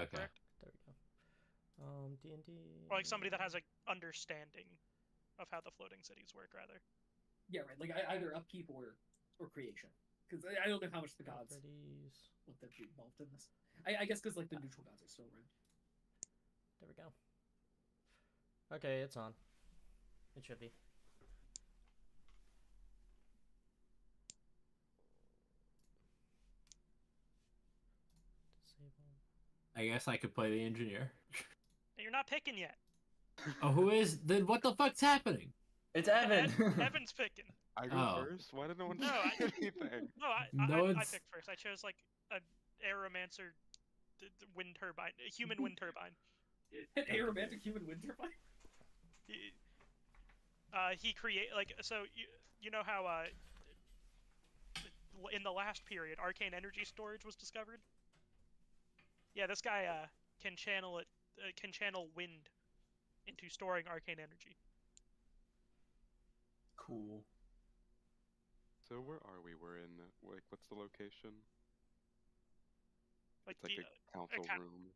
Okay. Correct? There we go. D&D. Or like somebody that has an understanding of how the floating cities work, rather. Yeah, right. Like either upkeep or creation. Because I don't know how much the gods Properties. want them to be involved in this. I guess because like the neutral gods are still around. There we go. Okay, it's on. It should be. Disable. I guess I could play the engineer. And you're not picking yet. Oh, who is? Then what the fuck's happening? It's Evan. Evan's picking. I go Oh. first? Why did no one No, say anything? No, I one's- picked first. I chose like a aeromancer wind turbine, a human wind turbine. An aromantic human wind turbine. He create like so you know how in the last period arcane energy storage was discovered. Yeah, this guy can channel it. Can channel wind into storing arcane energy. Cool. So where are we? We're in, like, what's the location? Like It's like the a council ca- room.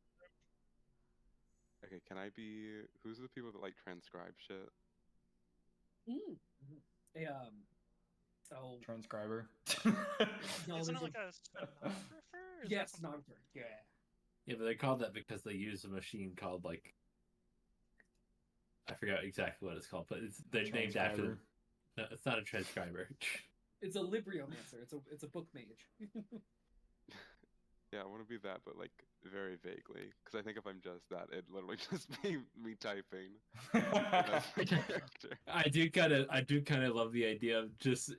Okay, can I be... Who's the people that, like, transcribe shit? A oh Transcriber. no, isn't there's it like a stenographer? Is that yes, something- stenographer. Yeah. Yeah, but they called that because they use a machine called like I forgot exactly what it's called, but they're named after. Transcriber. No, it's not a transcriber. It's a Libriomancer. It's a book mage. Yeah, I want to be that, but, like, very vaguely. Because I think if I'm just that, it'd literally just be me typing. That's my character. I do kind of love the idea of just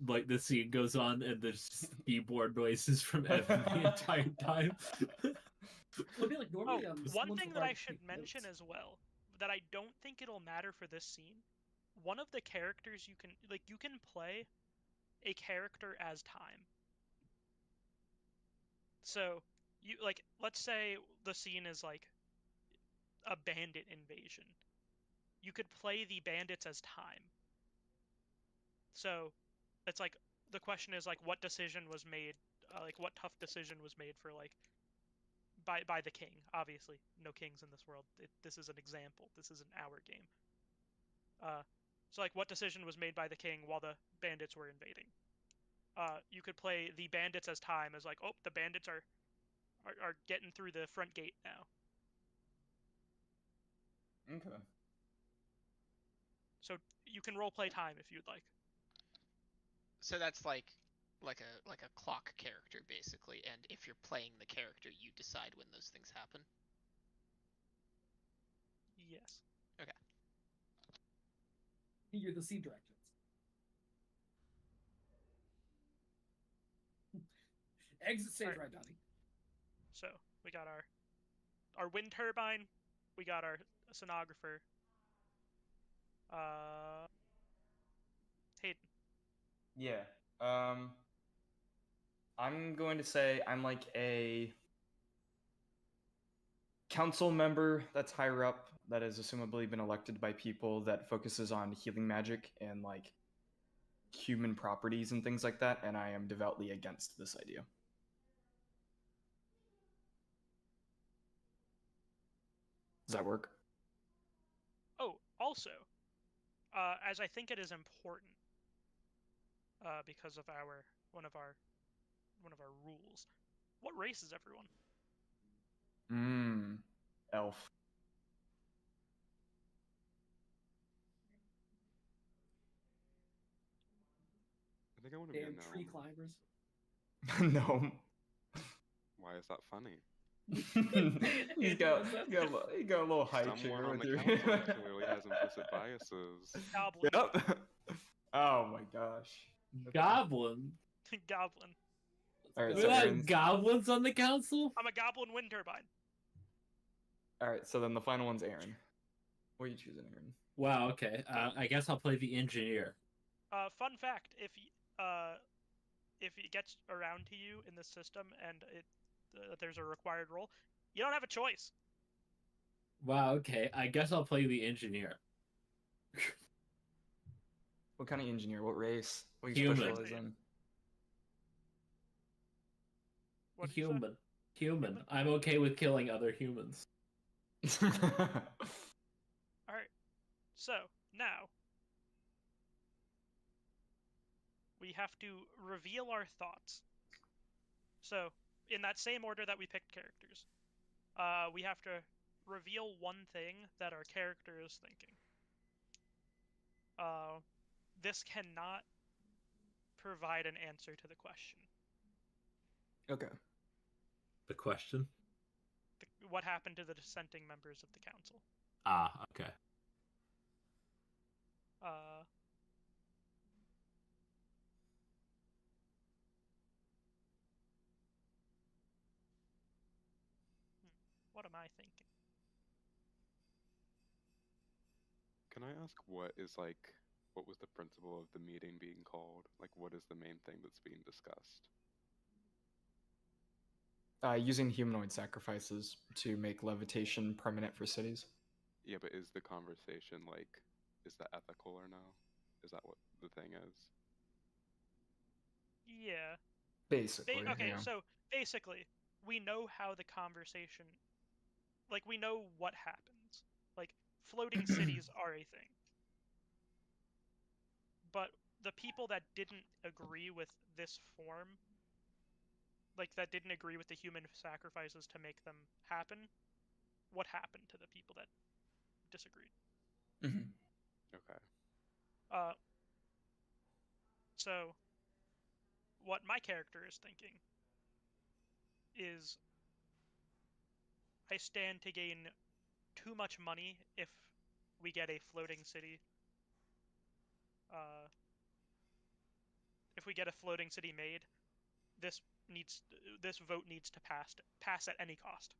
like the scene goes on and there's just keyboard noises from Evan the entire time. It'll be like Oh, normally. one someone's thing that I required to should take mention notes. as well, that I don't think it'll matter for this scene. One of the characters you can play a character as time. So you like, let's say the scene is like a bandit invasion. You could play the bandits as time. So it's like the question is like, what decision was made? Like, what tough decision was made for like by the king? Obviously, no kings in this world. This is an example. This isn't our game. So like, what decision was made by the king while the bandits were invading? You could play the bandits as time, as like, oh, the bandits are getting through the front gate now. Okay. So you can roleplay time if you'd like. So that's like a clock character basically, and if you're playing the character, you decide when those things happen. Yes. You're the scene directions. Exit stage Alright. right, Donnie. So we got our wind turbine, we got our sonographer. Hayden. Yeah. I'm going to say I'm like a council member that's higher up that has assumably been elected by people that focuses on healing magic and like human properties and things like that, and I am devoutly against this idea. Does that work? Oh, also, as I think it is important, because of one of our rules. What race is everyone? Elf. I think I want to be a Damn tree gnome. climbers. No. Why is that funny? you got a little height Someone here on with the your. council clearly has implicit biases. Goblin. Yep. Oh my gosh. Goblin. Goblin. All right, We so got Aaron's- goblins on the council? I'm a goblin wind turbine. All right, so then the final one's Aaron. What are you choosing, Aaron? Wow, okay. I guess I'll play the engineer. Fun fact: if it gets around to you in the system and there's a required role, you don't have a choice. Wow, okay. I guess I'll play the engineer. What kind of engineer? What race? What do you Human. specialize in? What did you say? Human. Human. I'm okay with killing other humans. All right. So now we have to reveal our thoughts. So in that same order that we picked characters, we have to reveal one thing that our character is thinking. This cannot provide an answer to the question. Okay. The question? What happened to the dissenting members of the council? Ah, okay. What am I thinking? Can I ask what was the principle of the meeting being called? Like, what is the main thing that's being discussed? Using humanoid sacrifices to make levitation permanent for cities. Yeah, but is the conversation is that ethical or no? Is that what the thing is? Yeah. Basically. Okay, yeah. so basically, we know how the conversation, we know what happens. Floating cities are a thing. But the people that didn't agree with this form, that didn't agree with the human sacrifices to make them happen, what happened to the people that disagreed? Mm-hmm. Okay. So what my character is thinking is I stand to gain too much money if we get a floating city. If we get a floating city made, this vote needs to pass at any cost.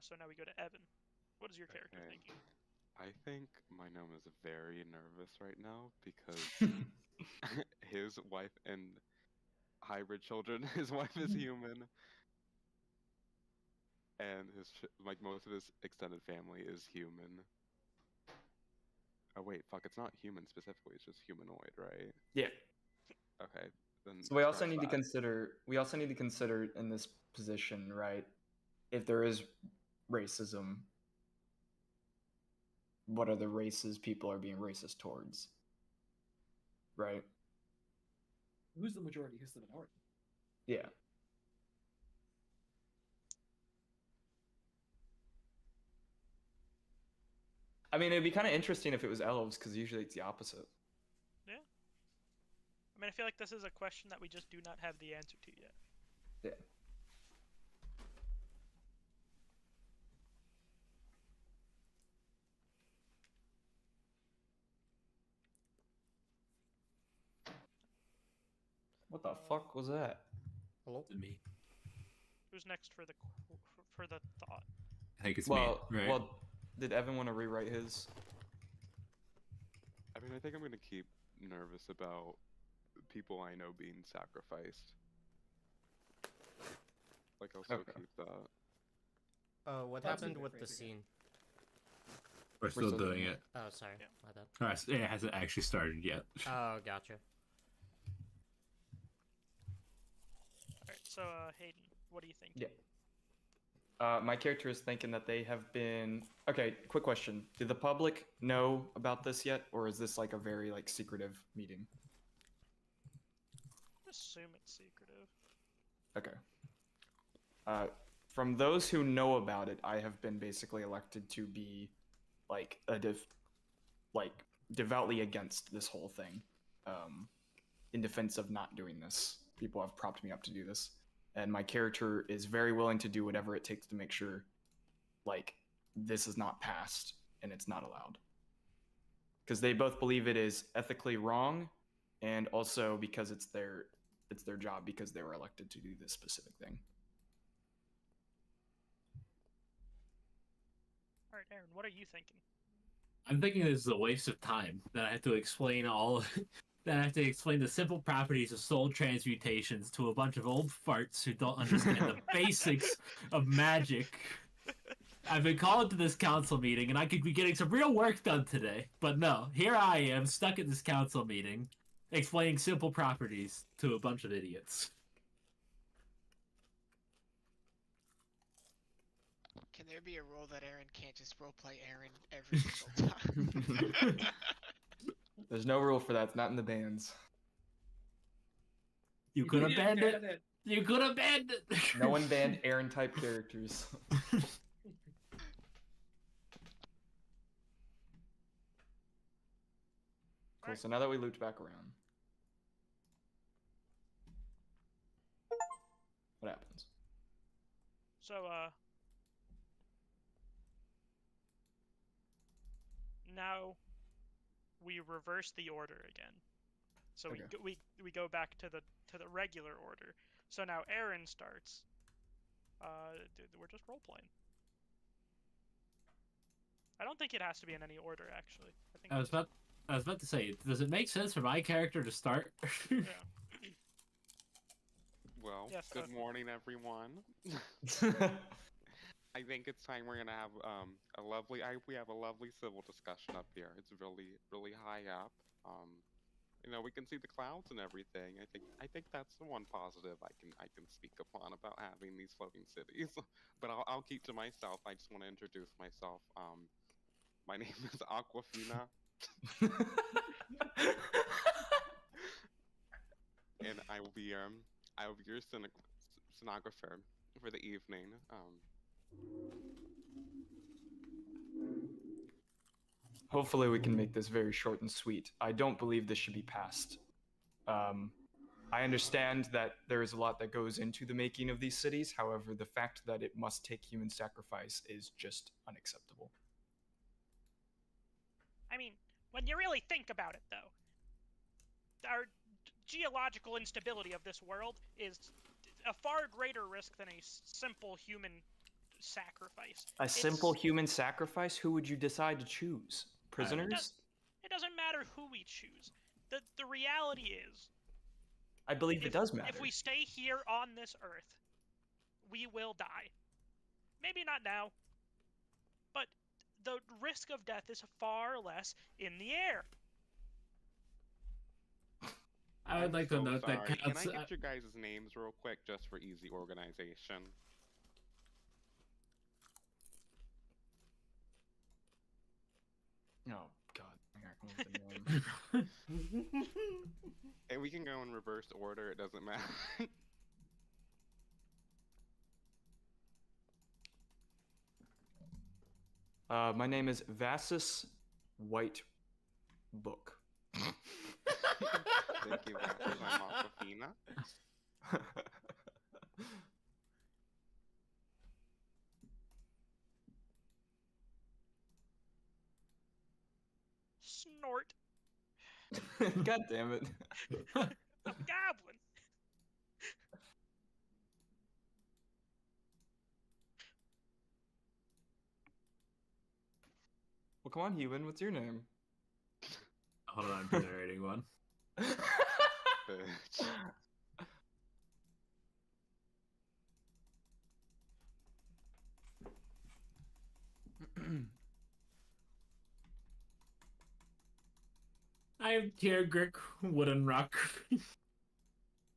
So now we go to Evan. What is your character Okay. thinking? I think my gnome is very nervous right now because his wife and hybrid children, his wife is human, and most of his extended family is human. Oh wait, fuck! It's not human specifically; it's just humanoid, right? Yeah. Okay. Then So we also scratch need to that. consider. We also need to consider in this position, right? If there is racism, what are the races people are being racist towards? Right. Who's the majority? Who's the minority? Yeah. I mean, it'd be kind of interesting if it was elves, because usually it's the opposite. Yeah. I mean, I feel like this is a question that we just do not have the answer to yet. Yeah. What the fuck was that? Hello? Me. Who's next for the thought? I think it's Well, me, right? well, did Evan want to rewrite his? I mean, I think I'm gonna keep nervous about people I know being sacrificed. I'll still Okay. keep that. What That's happened okay, with the Fraser. scene? We're still doing it. Oh, sorry. Yeah. My bad. Alright, so it hasn't actually started yet. Oh, gotcha. Alright, so Hayden, what do you think? Yeah. My character is thinking that they have been. Okay, quick question: did the public know about this yet, or is this a very secretive meeting? Assume it's secretive. Okay. From those who know about it, I have been basically elected to be devoutly against this whole thing, in defense of not doing this. People have propped me up to do this, and my character is very willing to do whatever it takes to make sure this is not passed and it's not allowed, because they both believe it is ethically wrong, and also because it's their job, because they were elected to do this specific thing. Alright, Aaron, what are you thinking? I'm thinking this is a waste of time that I have to explain the simple properties of soul transmutations to a bunch of old farts who don't understand the basics of magic. I've been called to this council meeting, and I could be getting some real work done today. But no, here I am, stuck at this council meeting, explaining simple properties to a bunch of idiots. Can there be a rule that Aaron can't just roleplay Aaron every single time? There's no rule for that. It's not in the bans. You could have banned didn't it. You could have banned it. No one banned Aaron type characters. Cool. So now that we looped back around, what happens? So, now we reverse the order again. So Okay. we go back to the regular order. So now Aaron starts. We're just role playing. I don't think it has to be in any order, actually. I think. I was about to say, does it make sense for my character to start? Yeah. Well, Yes, good morning, everyone. I think it's time we're gonna have we have a lovely civil discussion up here. It's really high up. We can see the clouds and everything. I think that's the one positive I can speak upon about having these floating cities. But I'll keep to myself. I just want to introduce myself. My name is Aquafina, and I will be your stenographer for the evening. Hopefully we can make this very short and sweet. I don't believe this should be passed. I understand that there is a lot that goes into the making of these cities. However, the fact that it must take human sacrifice is just unacceptable. I mean, when you really think about it, though, our geological instability of this world is a far greater risk than a simple human sacrifice. A simple human sacrifice? Who would you decide to choose? Prisoners? It doesn't matter who we choose. The reality is, I believe it does matter. if we stay here on this earth, we will die. Maybe not now, but the risk of death is far less in the air. I would like to note that Can I council. get your guys' names real quick, just for easy organization? Oh God, I gotta come up with a name. And we can go in reverse order. It doesn't matter. My name is Vassus White Book. Thank you, Vassus. I'm Aquafina. Snort. God damn it. A goblin. Well, come on, human. What's your name? Hold on, I'm generating one. Bitch. I am Tiergrick Wooden Rock. And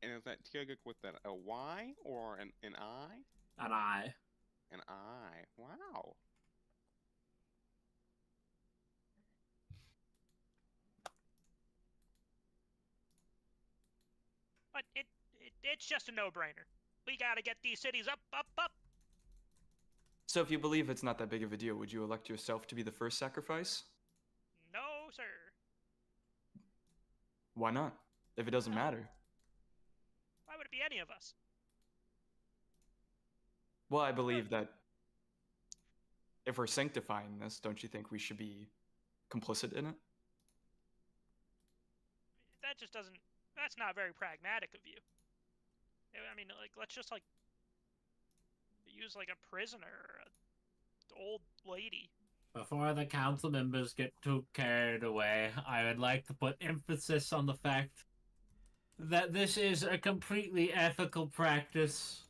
is that Tiaguk with a Y or an I? And I. An I. Wow. But it's just a no-brainer. We gotta get these cities up, up, up. So if you believe it's not that big of a deal, would you elect yourself to be the first sacrifice? No, sir. Why not? If it doesn't matter. Why would it be any of us? Well, I believe that if we're sanctifying this, don't you think we should be complicit in it? That just doesn't. That's not very pragmatic of you. I mean, like, let's just like use like a prisoner or an old lady. Before the council members get too carried away, I would like to put emphasis on the fact that this is a completely ethical practice,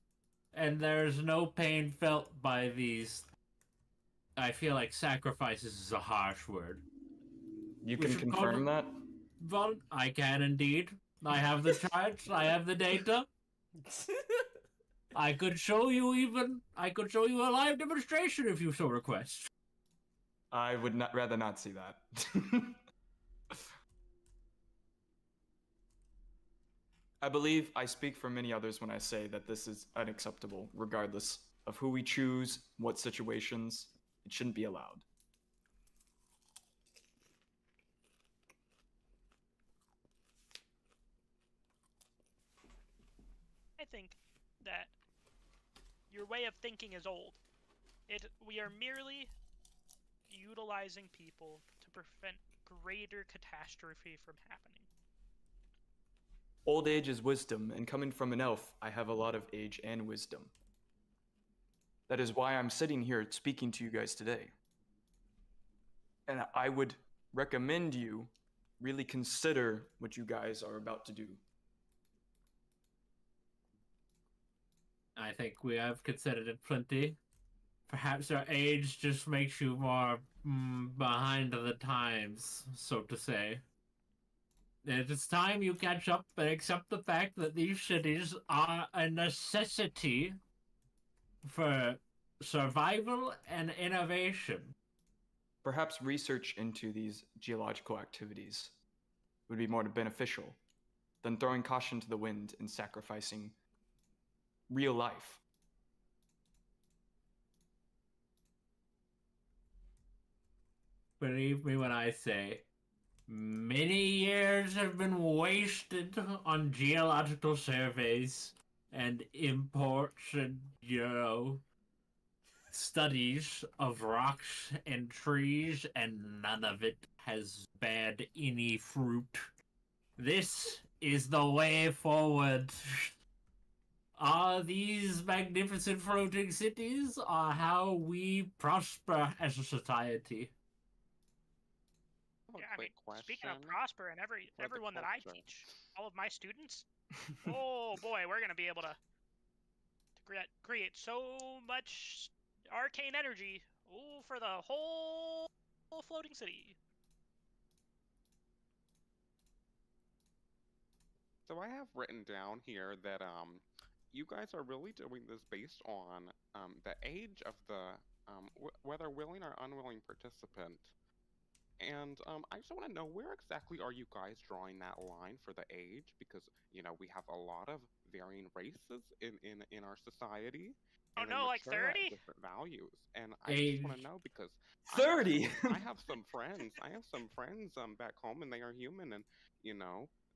and there is no pain felt by these I feel like sacrifices is a harsh word. You We can should call confirm that? Well, I can indeed. I have the charts. I have the data. I could show you a live demonstration if you so request. I would rather not see that. I believe I speak for many others when I say that this is unacceptable, regardless of who we choose, what situations. It shouldn't be allowed. I think that your way of thinking is old. We are merely utilizing people to prevent greater catastrophe from happening. Old age is wisdom, and coming from an elf, I have a lot of age and wisdom. That is why I'm sitting here speaking to you guys today. And I would recommend you really consider what you guys are about to do. I think we have considered it plenty. Perhaps our age just makes you more behind the times, so to say. It is time you catch up and accept the fact that these cities are a necessity for survival and innovation. Perhaps research into these geological activities would be more beneficial than throwing caution to the wind and sacrificing real life. Believe me when I say, many years have been wasted on geological surveys and imports and, studies of rocks and trees, and none of it has borne any fruit. This is the way forward. These magnificent floating cities are how we prosper as a society. I have a Yeah, I mean, quick speaking of question prosper, and for the everyone that I culture. teach, all of my students, oh boy, we're gonna be able to create so much arcane energy, for the whole floating city. So I have written down here that you guys are really doing this based on the age of the whether willing or unwilling participant. And I just want to know, where exactly are you guys drawing that line for the age? Because we have a lot of varying races in our society, Oh and they no, like mature at 30? different values. And I just want Age. to know because 30! I have some friends. I have some friends back home, and they are human, and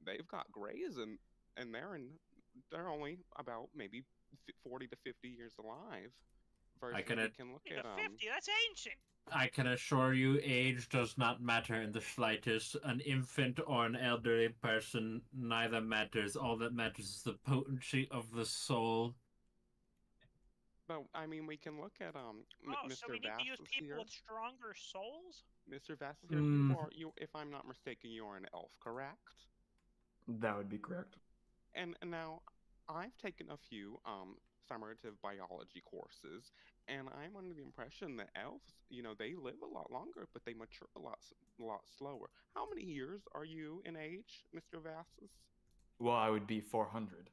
they've got grays, and they're only about maybe 40 to 50 years alive. Versus can we can look The at 50, that's ancient. I can assure you age does not matter in the slightest. An infant or an elderly person neither matters. All that matters is the potency of the soul. But I mean, we can look at Oh, so Mr. we need to use Vass people here. with stronger souls? Mr. Vass here. You, if I'm not mistaken, you are an elf, correct? That would be correct. And now, I've taken a few summative biology courses, and I'm under the impression that elves, they live a lot longer, but they mature a lot slower. How many years are you in age, Mr. Vassus? Well, I would be 400.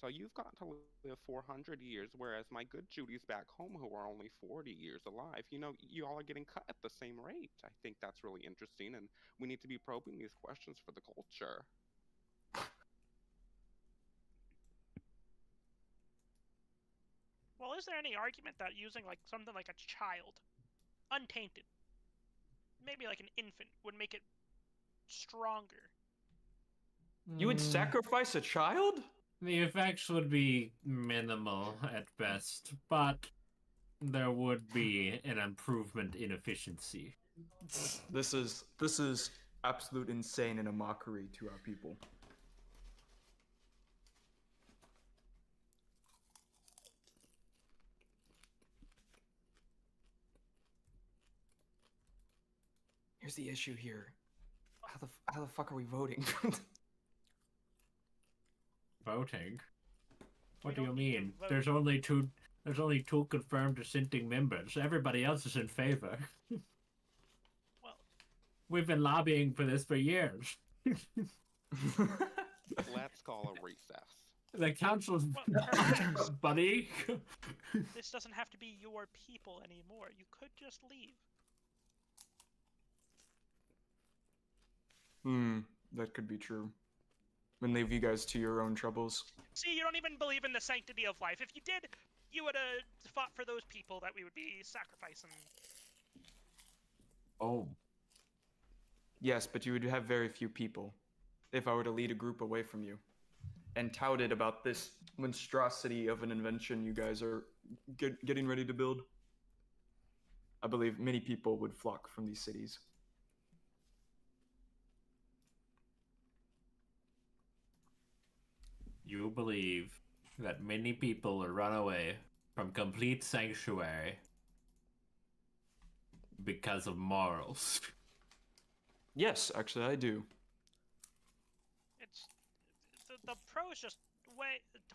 So you've got to live 400 years, whereas my good Judy's back home, who are only 40 years alive, you all are getting cut at the same rate. I think that's really interesting, and we need to be probing these questions for the culture. Well, is there any argument that using like something like a child, untainted, maybe like an infant, would make it stronger? You would sacrifice a child? The effects would be minimal at best, but there would be an improvement in efficiency. This is absolute insane and a mockery to our people. Here's the issue here. How the fuck are we voting? Voting? What We do you don't need to mean? vote. There's only two. There's only 2 confirmed dissenting members. Everybody else is in favor. Well, We've been lobbying for this for years. Let's call a recess. The council's Well, perhaps. buddy. this doesn't have to be your people anymore. You could just leave. That could be true. And leave you guys to your own troubles. See, you don't even believe in the sanctity of life. If you did, you would have fought for those people that we would be sacrificing. Oh. Yes, but you would have very few people if I were to lead a group away from you and touted about this monstrosity of an invention you guys are getting ready to build. I believe many people would flock from these cities. You believe that many people will run away from complete sanctuary because of morals. Yes, actually, I do. It's the pros just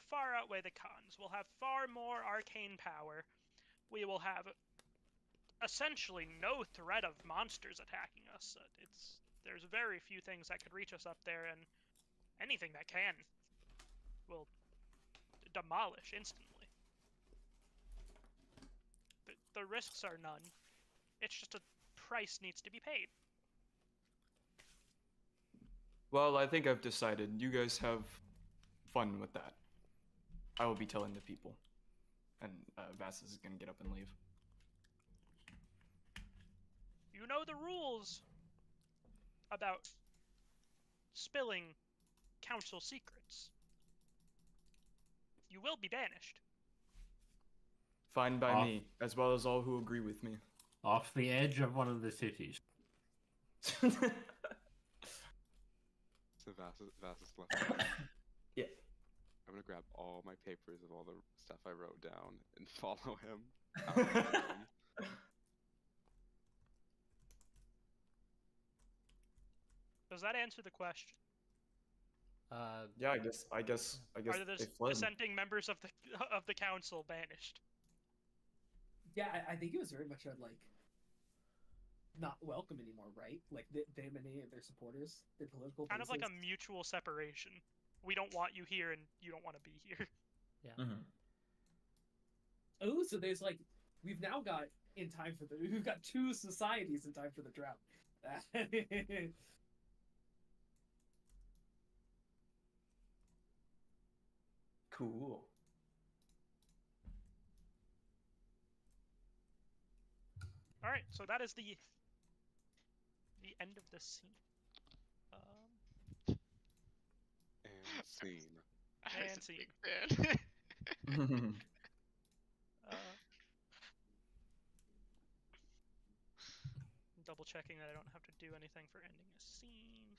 far outweigh the cons. We'll have far more arcane power. We will have essentially no threat of monsters attacking us. There's very few things that could reach us up there, and anything that can will demolish instantly. The risks are none. It's just a price needs to be paid. Well, I think I've decided. You guys have fun with that. I will be telling the people. And Vass is gonna get up and leave. You know the rules about spilling council secrets. You will be banished. Fine by Off. me, as well as all who agree with me. Off the edge of one of the cities. So Vass is left. Yeah. I'm gonna grab all my papers of all the stuff I wrote down and follow him out of the room. Does that answer the question? Yeah, I guess Are the they fled. dissenting members of the council banished? Yeah, I think it was very much like not welcome anymore, right? Like them and any of their supporters, their political Kind of like a bases. mutual separation. We don't want you here, and you don't want to be here. Oh, so there's like we've now got we've got 2 societies in time for the drought. Cool. All right, so that is the end of the scene. And scene. I was a Fancy. big fan. Double checking that I don't have to do anything for ending a scene.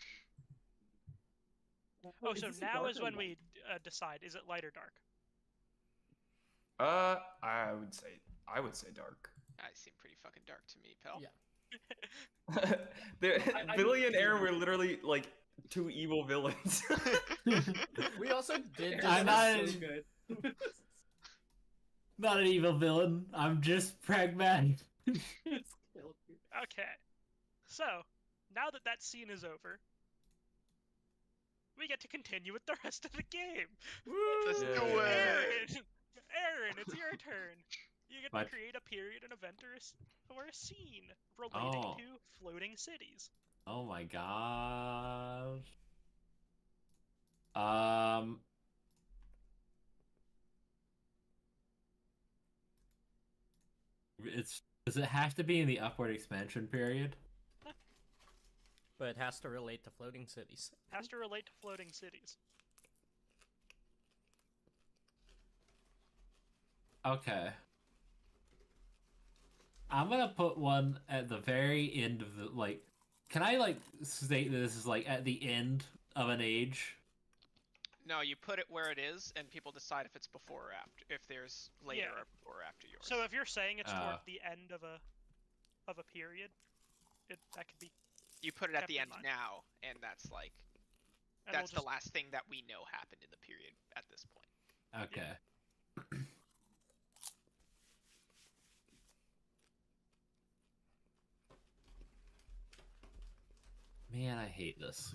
Oh, so now is when we decide: is it light or dark? I would say dark. I seem pretty fucking dark to me, pal. Yeah. Billy and Aaron were literally like 2 evil villains. We also did. I'm That not- was so good. Not an evil villain. I'm just pragmatic. Okay, so now that that scene is over, we get to continue with the rest of the game. Let's Yeah. do it. Aaron, it's your turn. You get What? to create a period, an event, or a scene relating Oh. to floating cities. Oh my gosh. Does it have to be in the upward expansion period? But it has to relate to floating cities. Has to relate to floating cities. Okay. I'm gonna put one at the very end of the can I state that this is at the end of an age? No, you put it where it is, and people decide if it's before or after. If there's later Yeah. or before or after yours. So if you're saying it's toward Ah. the end of a period, that could be. you put it at kept the in end mind. now, and that's like And that's we'll the last thing that we know happened in the period at this point. Okay. Man, I hate this.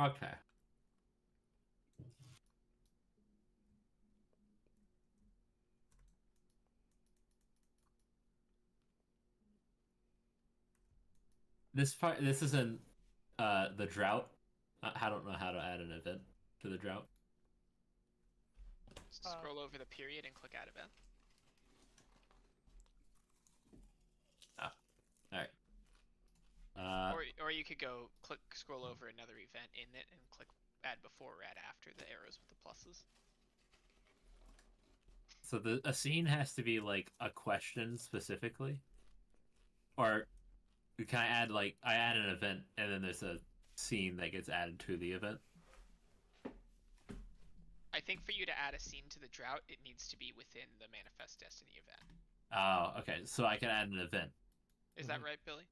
Okay. This isn't the drought. I don't know how to add an event to the drought. Just scroll over the period and click add event. All right. Or you could go scroll over another event in it and click add before or add after the arrows with the pluses. So a scene has to be like a question specifically, or can I add I add an event and then there's a scene that gets added to the event? I think for you to add a scene to the drought, it needs to be within the Manifest Destiny event. Oh, okay. So I can add an event. Is that right, Billy?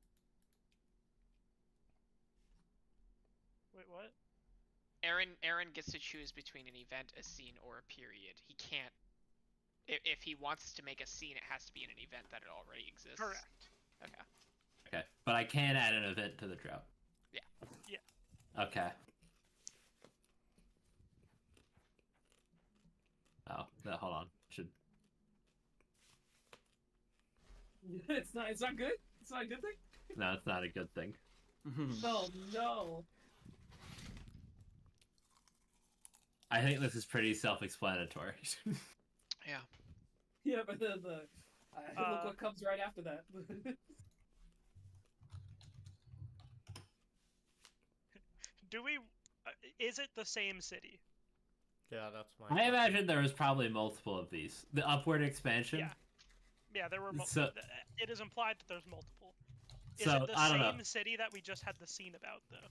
Wait, what? Aaron gets to choose between an event, a scene, or a period. He can't. If he wants to make a scene, it has to be in an event that it already exists. Correct. Okay. Okay, but I can add an event to the drought. Yeah. Yeah. Okay. Oh, hold on. Should. It's not good. It's not a good thing. No, it's not a good thing. Oh no. I think this is pretty self-explanatory. Yeah. Yeah, but look what comes right after that. Do we? Is it the same city? Yeah, that's my. I question. imagine there was probably multiple of these. The upward expansion. Yeah. Yeah, there were. So- It is implied that there's multiple. Is So, it the I don't know. same city that we just had the scene about, though?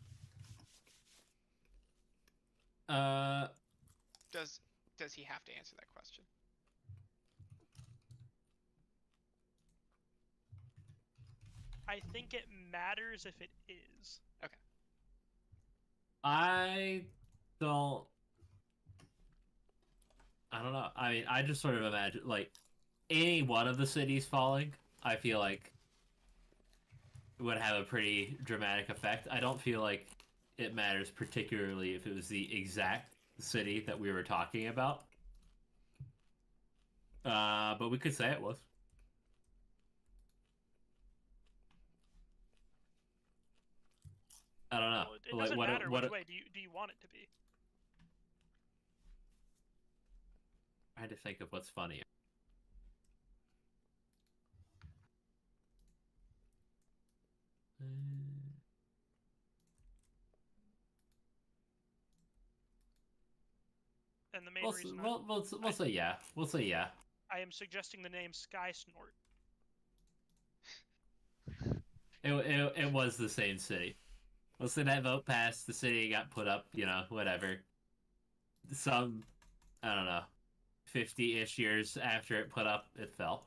Does he have to answer that question? I think it matters if it is. I don't know. I mean, I just sort of imagine any one of the cities falling. I feel like would have a pretty dramatic effect. I don't feel like it matters particularly if it was the exact city that we were talking about. But we could say it was. I don't know. Well, it doesn't matter which way. Do you want it to be? I had to think of what's funny. And the main We'll reason say yeah. We'll say yeah. I am suggesting the name Sky Snort. It was the same city. Let's say that vote passed, the city got put up, whatever. Some, I don't know, 50-ish years after it put up, it fell.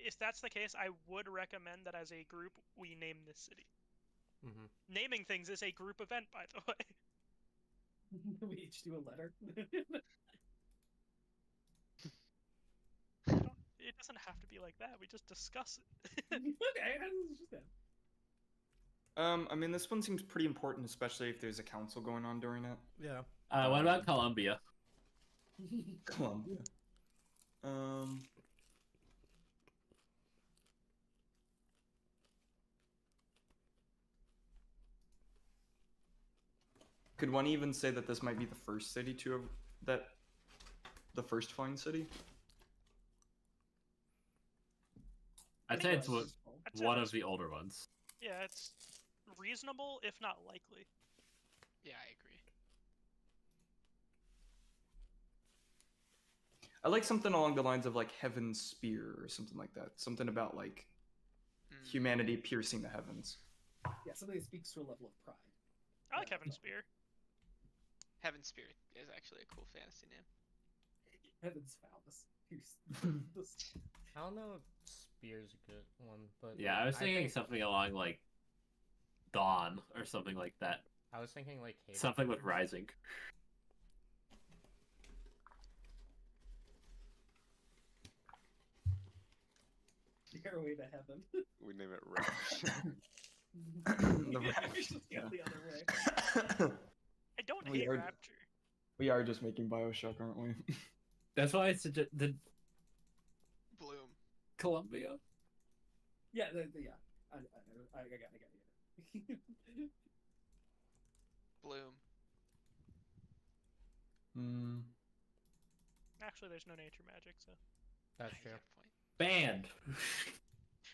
If that's the case, I would recommend that as a group, we name this city. Mm-hmm. Naming things is a group event, by the way. We each do a letter. It doesn't have to be like that. We just discuss it. Okay, it's just that. I mean, this one seems pretty important, especially if there's a council going on during it. Yeah. What about Colombia? Colombia. Could one even say that this might be the first city to have the first flying city? I'd say it's I'd say one that's- of the older ones. Yeah, it's reasonable, if not likely. Yeah, I agree. I like something along the lines of Heaven's Spear or something like that. Something about humanity piercing the heavens. Yeah, something that speaks to a level of pride. I like Heaven's Spear. Heaven Spirit is actually a cool fantasy name. Heaven's phallus. I don't know if Spear's a good one, but Yeah, like, I was thinking think, something along like Dawn or something like that. I was thinking like Haven. Something with Rising. Stairway to heaven. We name it Rapture. The Yeah, Rapture, we should go yeah. the other way. I don't We hate are- Rapture. We are just making Bioshock, aren't we? That's why I suggested Bloom. Columbia. Yeah, yeah. I got it. Bloom. Hmm. Actually, there's no nature magic, so. That's I true. get a point. Banned.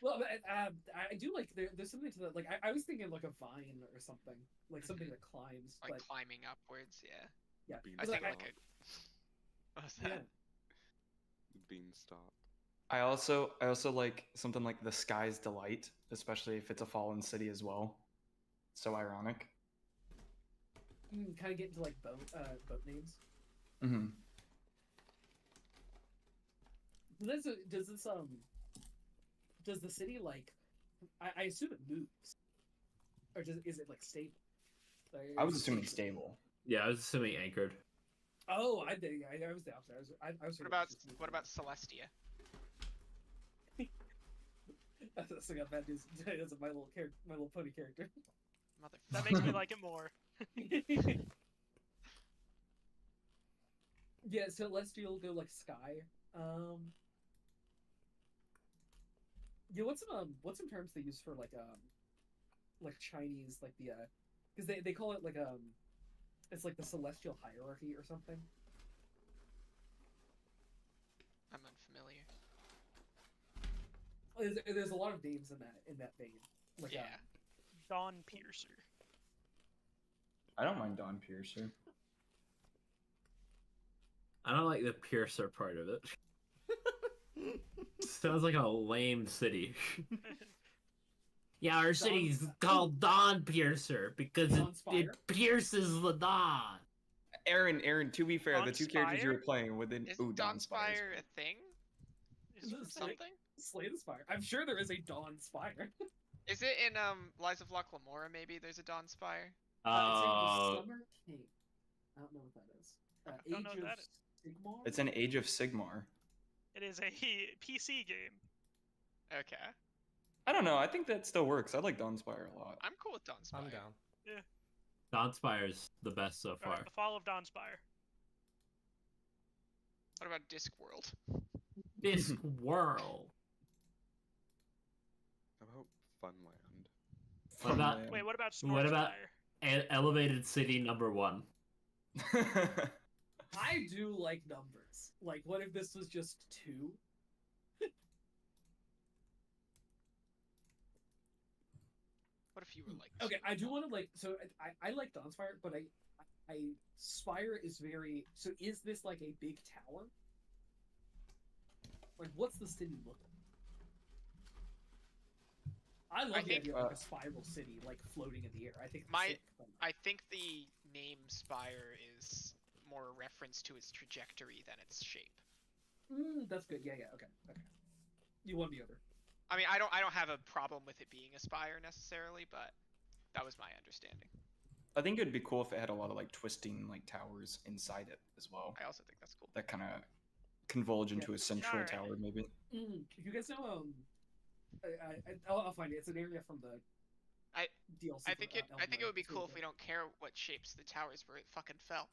Well, but, I do like there's something to that. Like I was thinking like a vine or something, like something that climbs. Like but climbing upwards, yeah. yeah, Bean I but think I- like a. What's yeah. that? Beanstalk. I also like something like the Sky's Delight, especially if it's a fallen city as well. So ironic. Kind of get into like boat names. Mm-hmm. Does the city like? I assume it moves, or is it like stable? Like, I was is it assuming stationary? stable. Yeah, I was assuming anchored. Oh, I was the opposite. I was What about Celestia? I still got bad news. That's my little pony character. Motherfucker. That makes me like it more. Yeah, so Celestial go like sky. Yeah, what's some terms they use for like Chinese like the because they call it like it's like the celestial hierarchy or something. I'm unfamiliar. There's a lot of names in that vein. Like Yeah. Dawn Piercer. I don't mind Dawn Piercer. I don't like the piercer part of it. Sounds like a lame city. Yeah, our city's called Dawn Piercer because Dawn it Spire? pierces the dawn. Aaron, to be fair, Dawn the two characters you were Spire? playing within Isn't Dawn Spire. Dawnspire a thing? Is Is it Something? Slay the Spire. I'm sure there is a Dawn Spire. Is it in Lies of Locke Lamora? Maybe there's a Dawnspire. It's like the Uh, Summer King. I don't know what that is. I don't know Age what of that is. Sigmar? It's an Age of Sigmar. It is a PC game. Okay. I don't know. I think that still works. I like Dawnspire a lot. I'm cool with Dawnspire. I'm down. Dawnspire's the best so All far. right, the Fall of Dawnspire. What about Discworld? This world. How about Funland? What about- Funland. Wait, what about Snortspire? What about- Elevated City #1. I do like numbers. Like, what if this was just 2? What if you were like? Okay, I do want to like. So I like Dawnspire, but I Spire is very. So is this like a big tower? Like, what's the city look like? I love the think- idea of like a spiral city, like floating in the air. I think it's My- sick, but- I think the name Spire is more a reference to its trajectory than its shape. That's good. Yeah, okay. You won me over. I mean, I don't have a problem with it being a spire necessarily, but that was my understanding. I think it'd be cool if it had a lot of like twisting like towers inside it as well. I also think that's cool. That kind of converge into a central Alright. tower, maybe. You guys know I'll find it. It's an area from the I- DLC. I think it would be cool if we don't care what shapes the towers were. It fucking fell.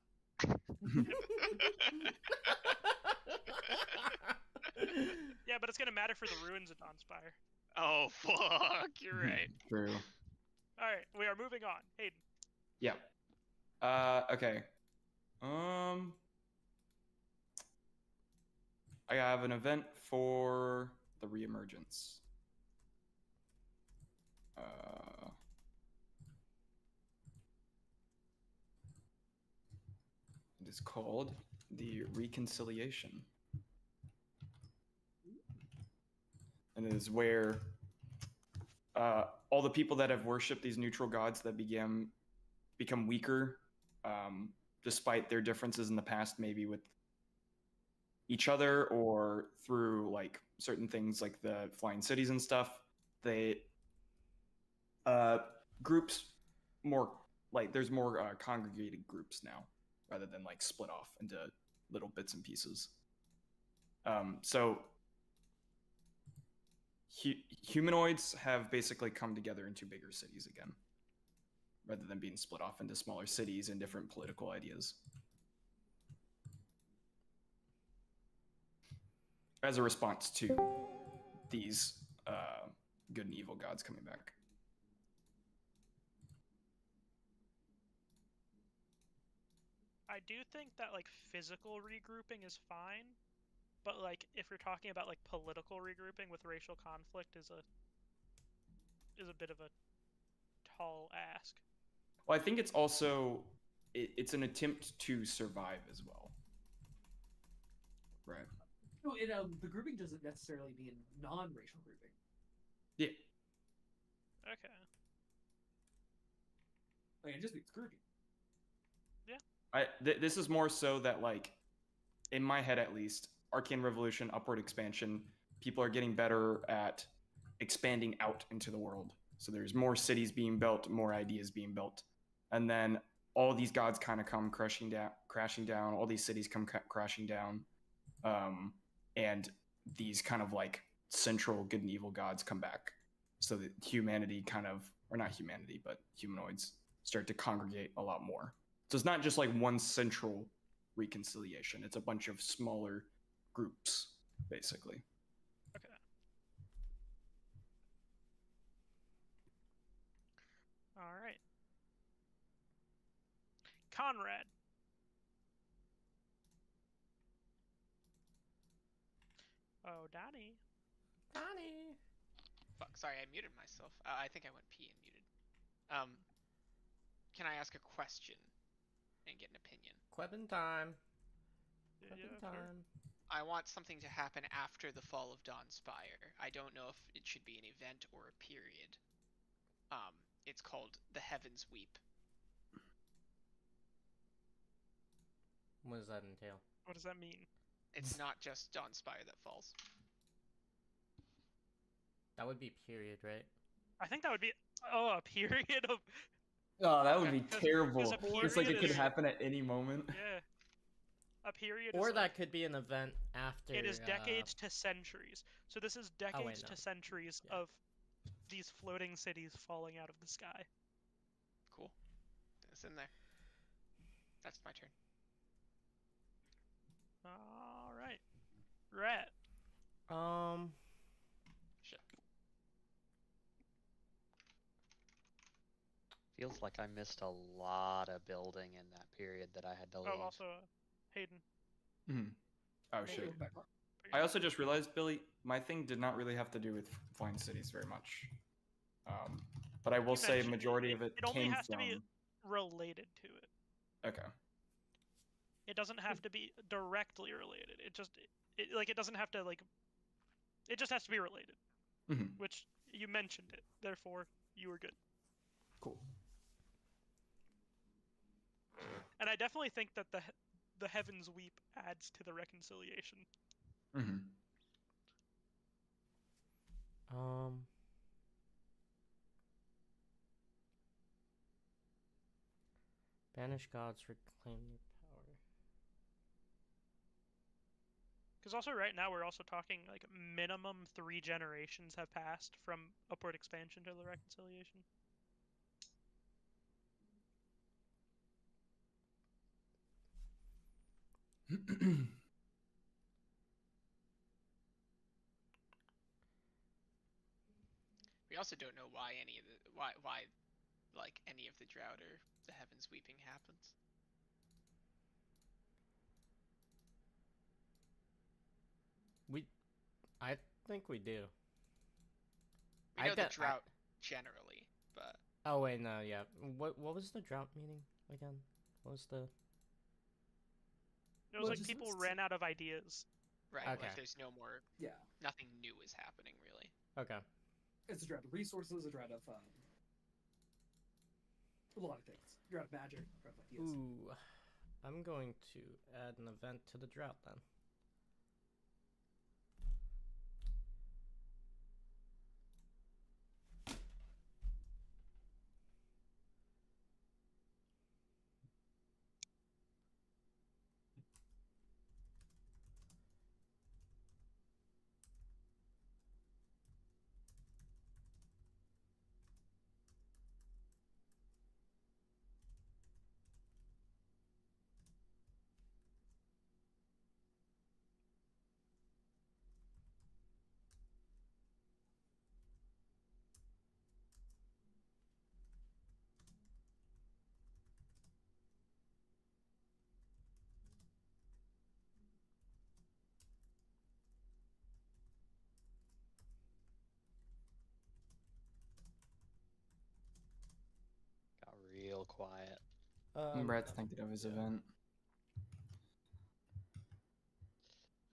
Yeah, but it's gonna matter for the ruins of Dawnspire. Oh fuck! You're right. True. All right, we are moving on. Hayden. Yeah. Okay. I have an event for the reemergence. It is called the Reconciliation. And it is where all the people that have worshipped these neutral gods that become weaker, despite their differences in the past, maybe with each other or through like certain things like the flying cities and stuff, they groups more like there's more congregated groups now rather than like split off into little bits and pieces. So humanoids have basically come together into bigger cities again, rather than being split off into smaller cities and different political ideas. As a response to these good and evil gods coming back. I do think that like physical regrouping is fine, but like if you're talking about like political regrouping with racial conflict is a bit of a tall ask. Well, I think it's also it's an attempt to survive as well. Right. No, the grouping doesn't necessarily mean non-racial grouping. Yeah. Okay. Like it just means grouping. This is more so that, like, in my head at least, Arcane Revolution, Upward Expansion, people are getting better at expanding out into the world. So there's more cities being built, more ideas being built, and then all these gods kind of come crashing down. All these cities come crashing down, and these kind of like central good and evil gods come back. So that humanity kind of, or not humanity, but humanoids start to congregate a lot more. So it's not just like one central reconciliation. It's a bunch of smaller groups, basically. Okay. All right. Conrad. Oh, Donnie. Donnie. Fuck, sorry, I muted myself. I think I went pee and muted. Can I ask a question and get an opinion? Quebbin time. Yeah, Quebbin sure. time. I want something to happen after the fall of Dawnspire. I don't know if it should be an event or a period. It's called the Heavens Weep. What does that entail? What does that mean? It's not just Dawnspire that falls. That would be period, right? I think that would be a period of Oh, that would be Because- terrible. because a It's like it period could is- happen at any moment. yeah. A period Or is that could be an event after. it is decades to centuries. So this is decades no. to centuries Yeah. of these floating cities falling out of the sky. Cool. It's in there. That's my turn. All right. Rat. Shit. Feels like I missed a lot of building in that period that I had to leave. Oh, also Hayden. Oh, Maybe shit. go back up. I also just realized, Billy, my thing did not really have to do with flying cities very much. But I will You say mentioned majority of it It only came has from... to be related to it. Okay. It doesn't have to be directly related. It just it doesn't have to like. It just has to be related. Mhm. Which you mentioned it. Therefore, you were good. Cool. And I definitely think that the Heavens Weep adds to the reconciliation. Mm-hmm. Banish gods, reclaim your power. Because also right now we're also talking like minimum 3 generations have passed from Upward Expansion to the reconciliation. We also don't know why any of the why like any of the drought or the Heavens Weeping happens. I think we do. We I know the bet- I- drought generally, but Oh wait, no, yeah. What was the drought meaning again? What was the? It was Well, like just people was- ran out of ideas. right, Okay. like there's no more, Yeah. nothing new is happening really. Okay. It's a dread of resources, a dread of a lot of things. Dread of magic, dread of ideas. Ooh. I'm going to add an event to the drought then. Got real quiet. Brad's thinking of his event.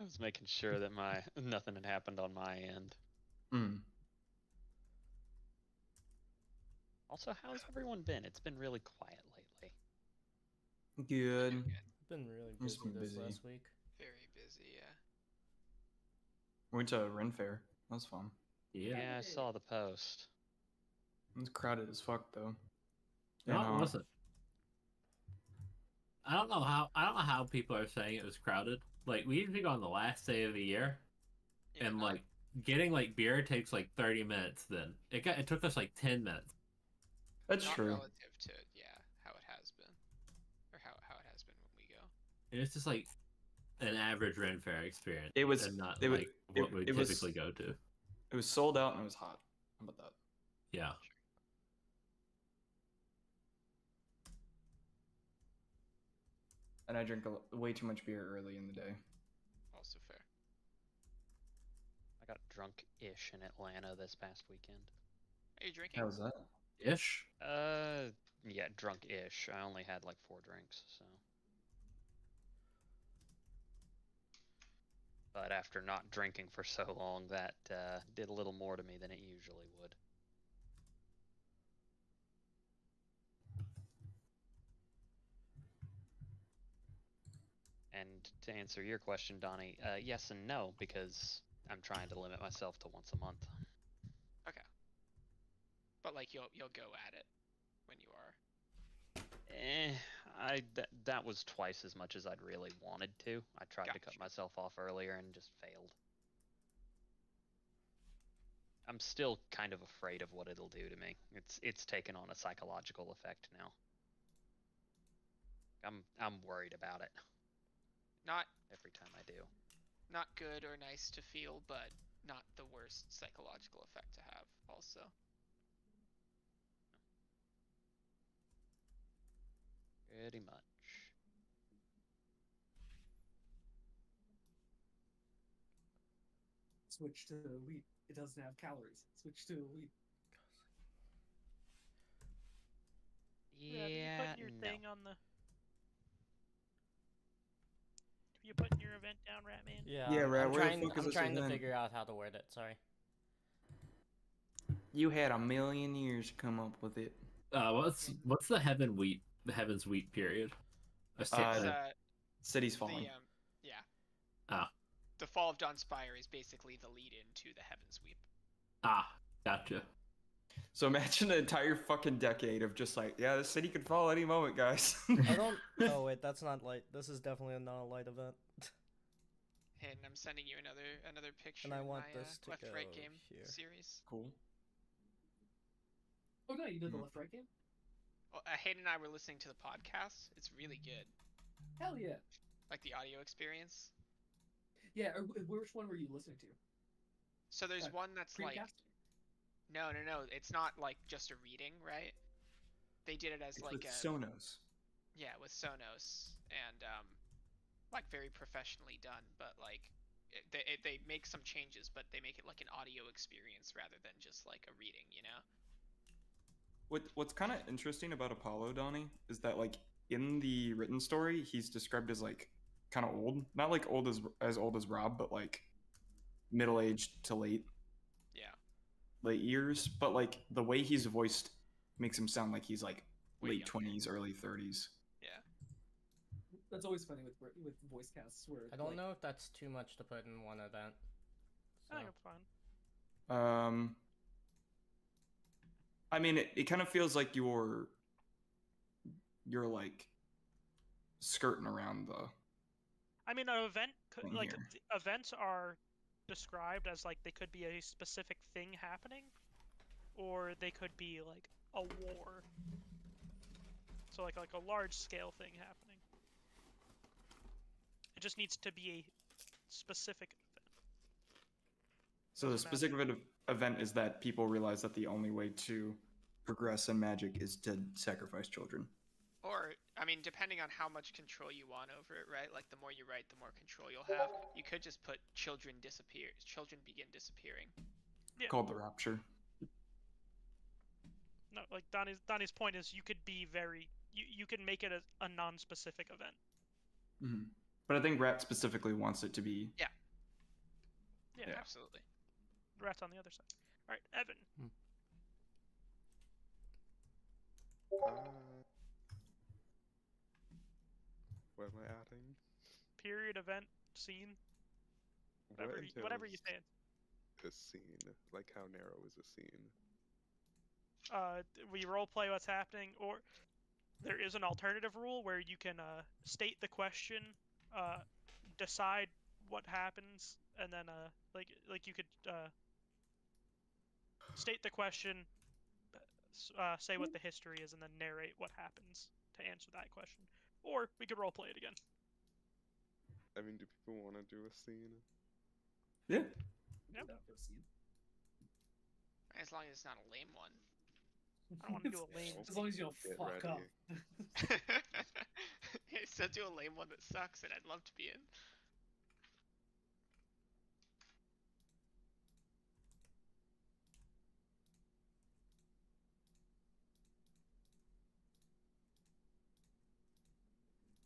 I was making sure that nothing had happened on my end. Hmm. Also, how's everyone been? It's been really quiet lately. Good. Been really It's busy been this busy. last week. Very busy, yeah. Went to Ren Fair. That was fun. Yeah, I saw the post. It was crowded as fuck though. No, And, it wasn't. I don't know how people are saying it was crowded. Like, we usually go on the last day of the year, Yeah, and not- like getting like beer takes like 30 minutes. Then it took us like 10 minutes. That's not true. relative to how it has been, or how it has been when we go. And it's just like an average Ren Fair experience. It was- and not it was- like what we it was- typically go to. It was sold out and it was hot. How about that? Yeah. And I drank way too much beer early in the day. Also fair. I got drunk-ish in Atlanta this past weekend. Are you drinking? How was that? Ish. Yeah, drunk-ish. I only had like 4 drinks, so. But after not drinking for so long, that did a little more to me than it usually would. And to answer your question, Donnie, yes and no, because I'm trying to limit myself to once a month. Okay. But like you'll go at it when you are. That was twice as much as I'd really wanted to. I tried to cut Gotcha. myself off earlier and just failed. I'm still kind of afraid of what it'll do to me. It's taken on a psychological effect now. I'm worried about it Not every time I do. not good or nice to feel, but not the worst psychological effect to have also. Pretty much. Switch to wheat. It doesn't have calories. Switch to wheat. Yeah, you Yeah, putting your no. thing on the. You putting your event down, Ratman? Yeah, Yeah, Rat, I'm where the trying, fuck is I'm this trying to event? figure out how to word it. Sorry. You had a million years to come up with it. What's the Heaven's Wheat period? It's, The City's falling. the yeah. Ah. The Fall of Dawnspire is basically the lead-in to the Heaven Sweep. Gotcha. So imagine an entire fucking decade of just like, yeah, the city could fall any moment, guys. I don't. Oh wait, that's not light. This is definitely not a light event. And I'm sending you another picture I in want my this to left-right go game here. series. Cool. Oh no, you did the Hmm. left right game? Well, Hayden and I were listening to the podcast. It's really good. Hell yeah. Like the audio experience. Yeah, or which one were you listening to? So there's one that's like Precast? no, it's not like just a reading, right? They did it as It's like with a Sonos. yeah, with Sonos and like very professionally done, but like they make some changes, but they make it like an audio experience rather than just like a reading, you know? What's kind of interesting about Apollo, Donnie, is that like in the written story, he's described as like kind of old, not like as old as Rob, but like middle aged to late years. But like the way he's voiced makes him sound like he's like Way late younger. 20s, early 30s. Yeah. That's always funny with voice casts where I don't like, know if that's too much to put in one event. I think So. it's fine. I mean, it kind of feels like you're like skirting around the I mean, an event could, thing like here. events are described as like they could be a specific thing happening, or they could be like a war. So like a large scale thing happening. It just needs to be a specific event. So the Doesn't matter. specific event is that people realize that the only way to progress in Magic is to sacrifice children. Or, I mean, depending on how much control you want over it, right? Like, the more you write, the more control you'll have. You could just put children begin disappearing. Yeah. Called the Rapture. No, like Donnie's point is you could be you can make it a non-specific event. Mm-hmm. But I think Rat specifically wants it to be. Yeah. Yeah. Absolutely. Rat's on the other side. All right, Evan. What am I adding? Period, event, scene. Whatever you say. A scene. Like, how narrow is a scene? We role play what's happening, or there is an alternative rule where you can state the question, decide what happens, and then like you could state the question, say what the history is, and then narrate what happens to answer that question. Or we could role play it again. I mean, do people want to do a scene? Yeah. Yep. As long as it's not a lame one. I don't want to do a lame. As long as you don't Get fuck ready. up. So do a lame one that sucks, and I'd love to be in.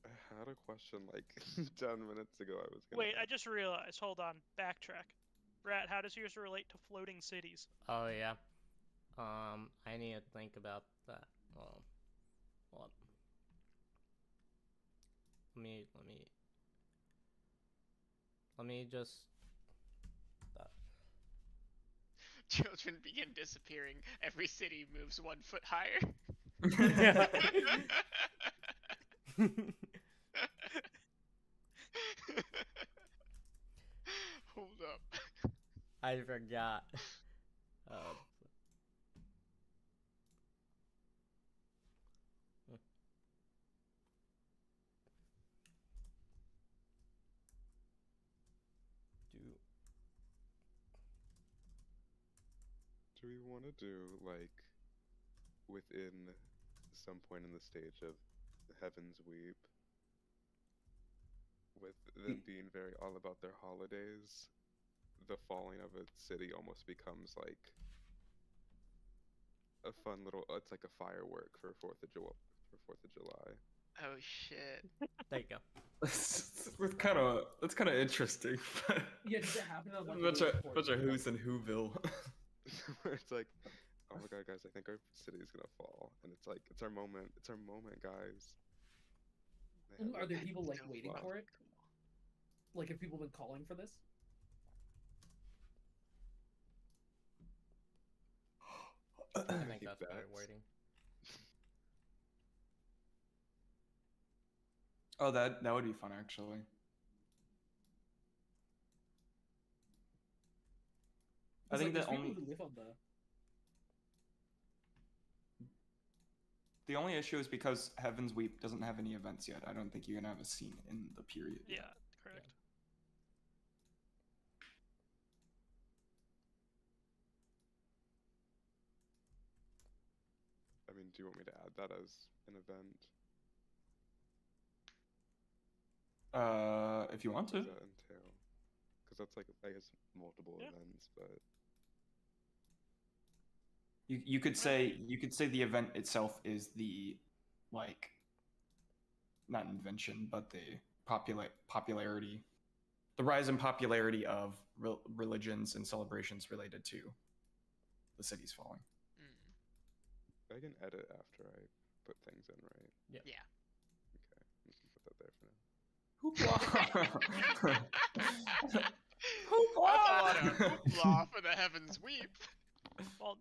I had a question like 10 minutes ago. I was gonna Wait, I ask. just realized. Hold on. Backtrack. Rat, how does yours relate to floating cities? Oh yeah. I need to think about that. What? Let me just. Children begin disappearing. Every city moves 1 foot higher. Hold up. I forgot. Do we want to do like within some point in the stage of Heaven's Weep, with them being very all about their holidays, the falling of a city almost becomes like a fun little. It's like a firework for 4th of July. Oh shit. There you go. That's kind of interesting. Yeah, does it happen on like bunch of who's in Whoville. Where it's like, oh my god, guys, I think our city is gonna fall, and it's like, it's our moment, guys. Are there people like so waiting fun. for it? Like, have people been calling for this? I think Keep that's probably that. wording. Oh, that would be fun actually. I think there's the people only who live on the only issue is because Heaven's Weep doesn't have any events yet. I don't think you're gonna have a scene in the period. Yeah, correct. I mean, do you want me to add that as an event? If you want What to. does that entail? Because that's like, I guess, multiple Yeah. events, but You could say the event itself is the like not invention but the popularity, the rise in popularity of religions and celebrations related to the cities falling. Mm. I can edit after I put things in, right? Yeah. Yeah. Okay, we can put that there. there for now. Hoopla! That's a lot of hoopla for the heavens weep. Well,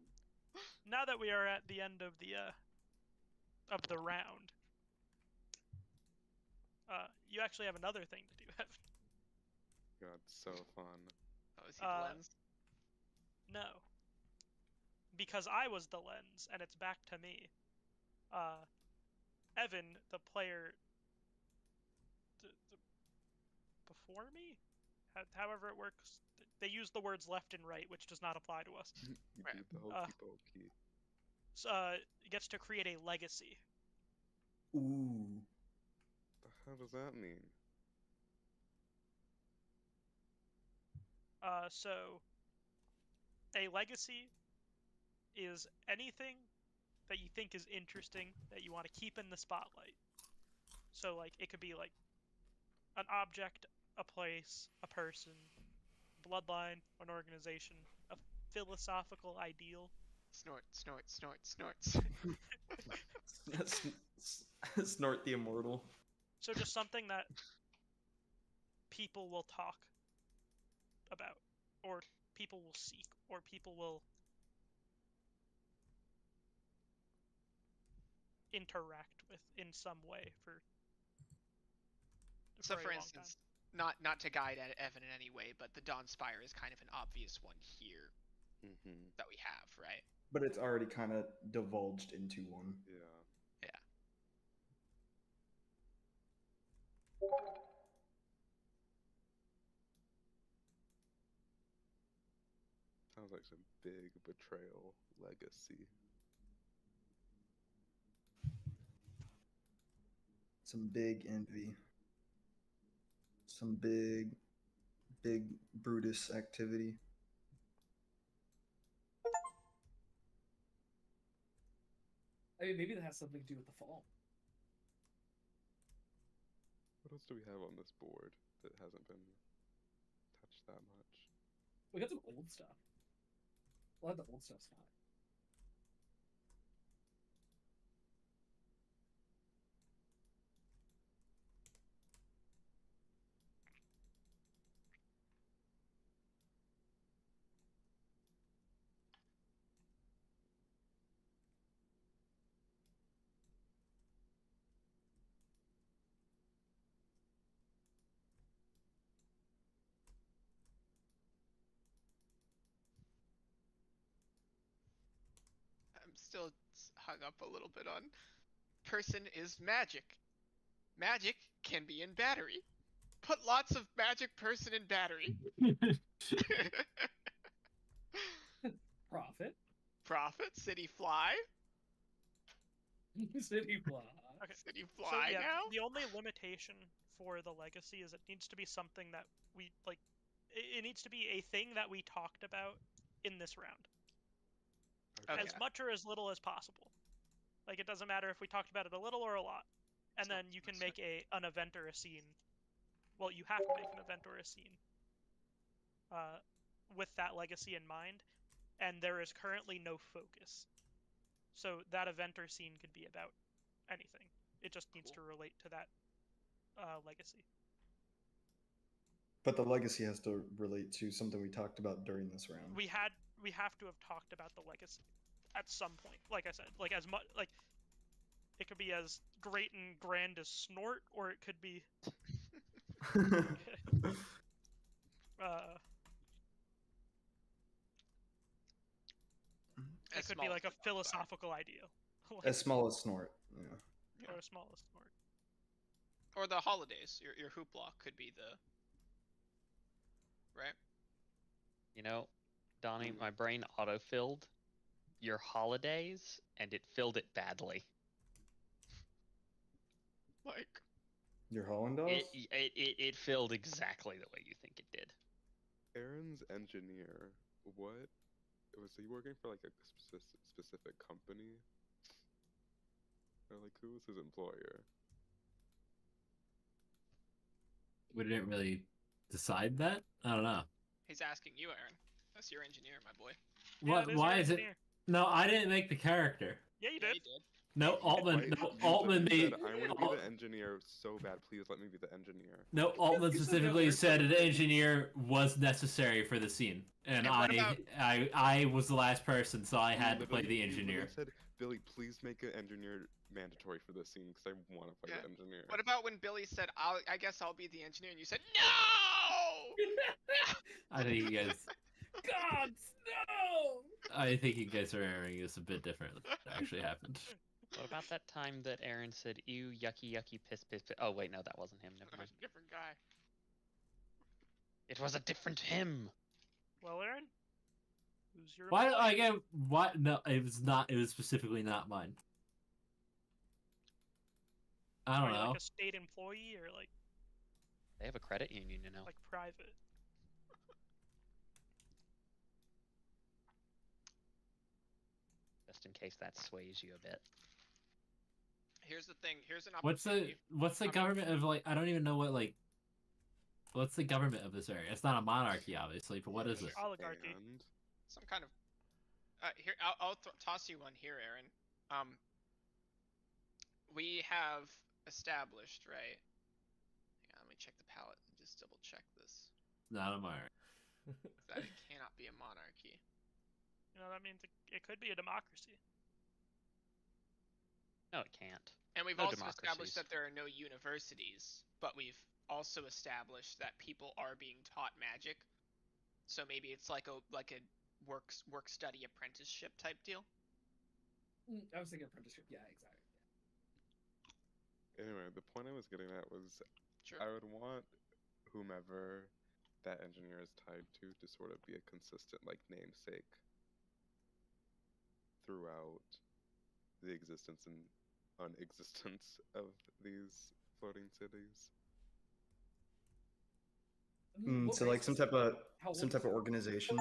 now that we are at the end of the round, you actually have another thing to do, Evan. God, so fun. Oh, is he the lens? No. Because I was the lens, and it's back to me. Evan, the player before me? However it works. They use the words left and right, which does not apply to us. You Right. beat the hokey pokey. Gets to create a legacy. Ooh. The hell does that mean? So a legacy is anything that you think is interesting that you want to keep in the spotlight. So like it could be like an object, a place, a person, bloodline, an organization, a philosophical ideal. Snort, snort, snort, snorts. Snort the immortal. So just something that people will talk about, or people will seek, or people will interact with in some way So, a for long instance, not to guide Evan in any way, but the Dawnspire is kind of an obvious one here Mm-hmm. that we have, right? But it's already kind of divulged into one. Yeah. Yeah. Sounds like some big betrayal legacy. Some big envy. Some big Brutus activity. I mean, maybe that has something to do with the fall. What else do we have on this board that hasn't been touched that much? We got some old stuff. A lot of the old stuff's not. I'm still hung up a little bit on person is magic. Magic can be in battery. Put lots of magic person in battery. Profit. Profit, city fly. City Block. Okay. City So fly yeah, now? the only limitation for the legacy is it needs to be something that we like. It needs to be a thing that we talked about in this round, Okay. as much or as little as possible. Like it doesn't matter if we talked about it a little or a lot, and So then you can that's make an event or a scene. Well, you have to make an event or a scene with that legacy in mind, and there is currently no focus. So that event or scene could be about anything. It just needs to relate to that legacy. But the legacy has to relate to something we talked about during this round. We have to have talked about the legacy at some point. Like I said, like as much like it could be as great and grand as Snort, or it could be it could be like a philosophical ideal. As small as Snort. Yeah. Or as small as Snort. Or the holidays. Your hoopla could be the right. You know, Donnie, my brain auto-filled your holidays, and it filled it badly. Like Your Hollandals? It filled exactly the way you think it did. Aaron's engineer. What was he working for? Like a specific company? Or like who was his employer? We didn't really decide that. I don't know. he's asking you, Aaron. That's your engineer, my boy. Yeah, What? it is Why your is it? engineer. No, I didn't make the character. Yeah, you Yeah, did. you did. No, Altman. Right? No, You Altman said, made. I want to be Alt- the engineer so bad. Please let me be the engineer. No, Altman You said no specifically first. said an engineer was necessary for the scene, and And what about- I was the last person, so I You had to play literally- the you literally engineer. said, Billy, please make an engineer mandatory for this scene because I want to play Yeah. the engineer. What about when Billy said, I guess I'll be the engineer, and you said, no! I think you guys. God, no! I think you guys are airing this a bit different than what actually happened. What about that time that Aaron said, ew, yucky, yucky, piss, piss, piss? Oh, wait, no, that wasn't him. Never That was mind. a different guy. It was a different him. Well, Aaron, who's your Why? employee? Again, what? No, it was not. It was specifically not mine. I Are don't you know. like a state employee or like They have a credit union, you know. like private? Just in case that sways you a bit. Here's the thing. Here's an What's the opportunity. What's the government of like? I don't even know what like. What's the government of this area? It's not a monarchy, obviously, but what is it? Oligarchy. And Some kind of. Here, I'll toss you one here, Aaron. We have established, right? Hang on, let me check the palette and just double check this. Not a monarchy. That it cannot be a monarchy. You know, that means it could be a democracy. No, it can't. And we've No also democracies. established that there are no universities, but we've also established that people are being taught magic. So maybe it's like a work study apprenticeship type deal. I was thinking apprenticeship. Yeah, exactly. anyway, the point I was getting at was Sure. I would want whomever that engineer is tied to sort of be a consistent like namesake throughout the existence and unexistence of these floating cities. What So like race some is type he? of How some old type is of he? organization.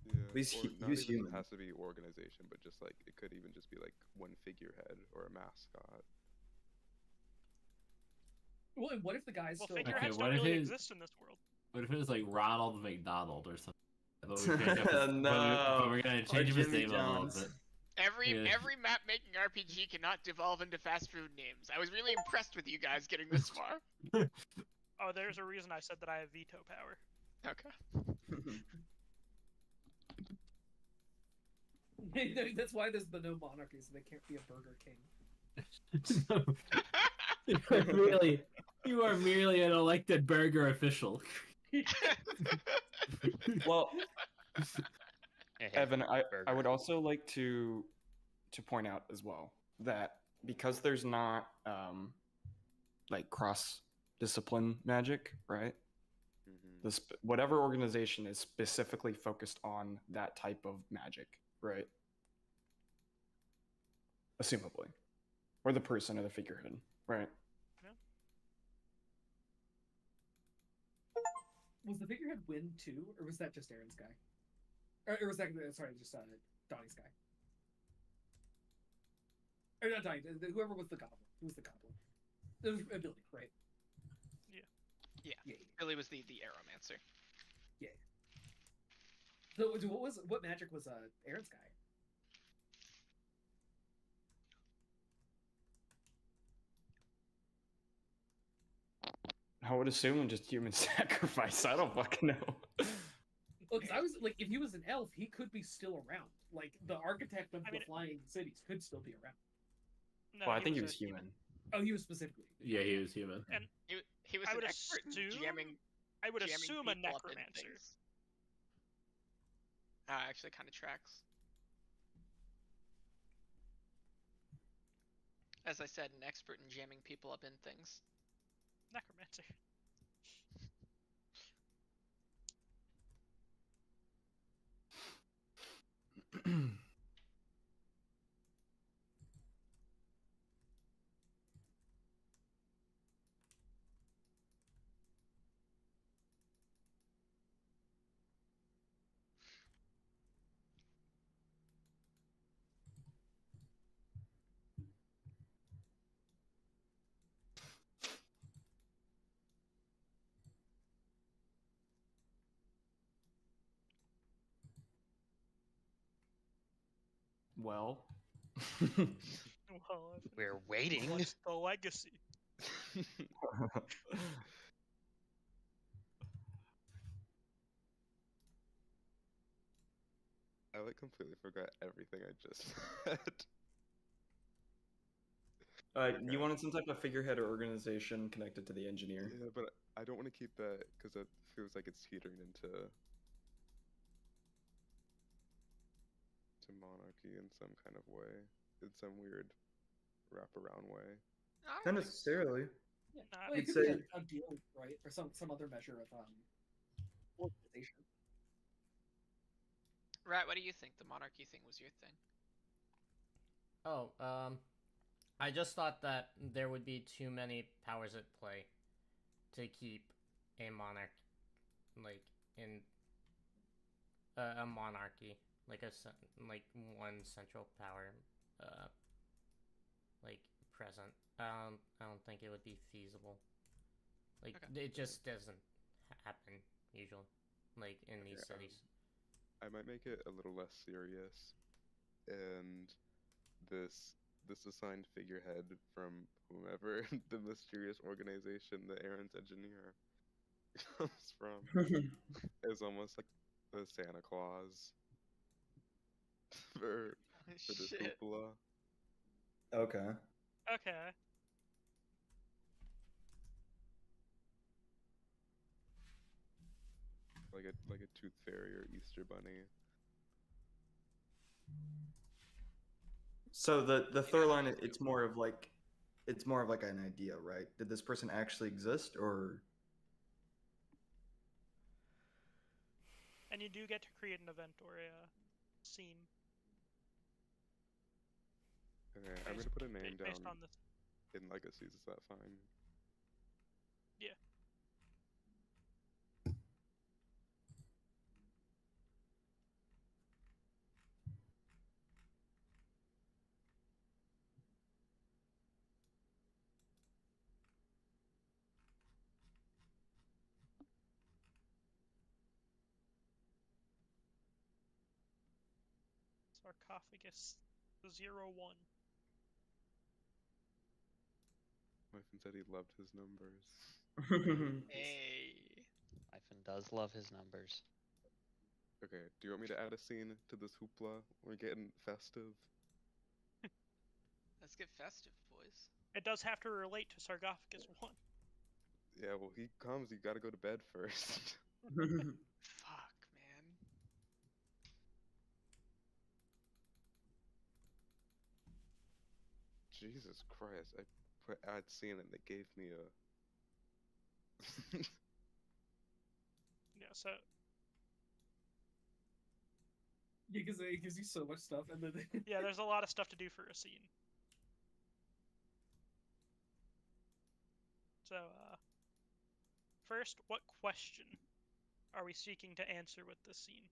Yeah, He's or hu- not he's even human. has to be organization, but just like it could even just be like one figurehead or a mascot. Well, and what if the guy's Well, still? figureheads what don't if really it- exist in this world. What if it was like Ronald McDonald or something? But we changed up his- No, but we're gonna or change up his Jimmy name a little Jones. bit. Every Yeah. every map making RPG cannot devolve into fast food names. I was really impressed with you guys getting this far. Oh, there's a reason I said that I have veto power. Okay. That's why there's the no monarchies. They can't be a Burger King. You are merely an elected burger official. Well, Hey, hey, Evan, I burger. would also like to point out as well that because there's not like cross discipline magic, right? Mm-hmm. Whatever organization is specifically focused on that type of magic, right? Assumably, or the person or the figurehead, right? Was the figurehead win too, or was that just Aaron's guy? Or was that sorry, just Donnie's guy? Or not Donnie. Whoever was the goblin. Who was the goblin? It was Billy, right? Yeah. Yeah. Billy was the Aeromancer. So what magic was Aaron's guy? I would assume just human sacrifice. I don't fucking know. Well, because I was like, if he was an elf, he could be still around. Like the architect of I the mean- flying cities could still be around. No, Well, I think he a was human. Oh, he was specifically. Yeah, he was human. He was I an would expert in assume- jamming. I would jamming assume a people up in necromancer. things. Actually, kind of tracks. As I said, an expert in jamming people up in things. Necromancer. Well, Well, We're waiting. what's the legacy? I like completely forgot everything I just said. You wanted some type of figurehead or organization connected to the engineer. Yeah, but I don't want to keep that because it feels like it's teetering into monarchy in some kind of way, in some weird wraparound way. I Not don't think necessarily. Yeah. Nah, Well, You'd it could be say- a guild, right, or some other measure of organization. Rat, what do you think? The monarchy thing was your thing. Oh, I just thought that there would be too many powers at play to keep a monarch, like, in a monarchy, like like one central power, like present. I don't think it would be feasible. Like, Okay. it just doesn't happen usually, like in these Okay, cities. I might make it a little less serious, and this assigned figurehead from whomever the mysterious organization that Aaron's engineer comes from is almost like the Santa Claus for this Shit. hoopla. Okay. okay. Like a tooth fairy or Easter bunny. So the know Thor how line, to do it's more of like an idea, right? Did this person actually exist, or And you do get to create an event or a scene Okay, I'm based, gonna put a name based down on this. in legacies. Is that fine? Yeah. Sarcophagus 01. Myfin said he loved his numbers. Hey. Myfin does love his numbers. Okay, do you want me to add a scene to this hoopla? We're getting festive. Let's get festive, boys. It does have to relate to Sarcophagus 1. Yeah, well, he comes. You gotta go to bed first. Fuck, man. Jesus Christ! I put add scene and it gave me a. Yeah, so Because it gives you so much stuff, and then yeah, there's a lot of stuff to do for a scene. So, first, what question are we seeking to answer with this scene?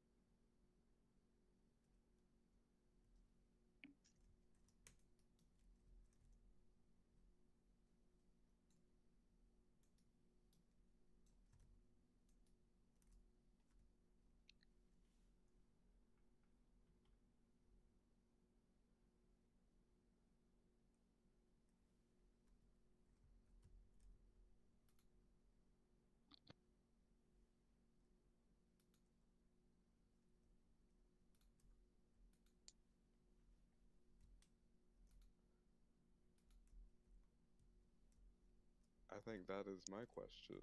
I think that is my question.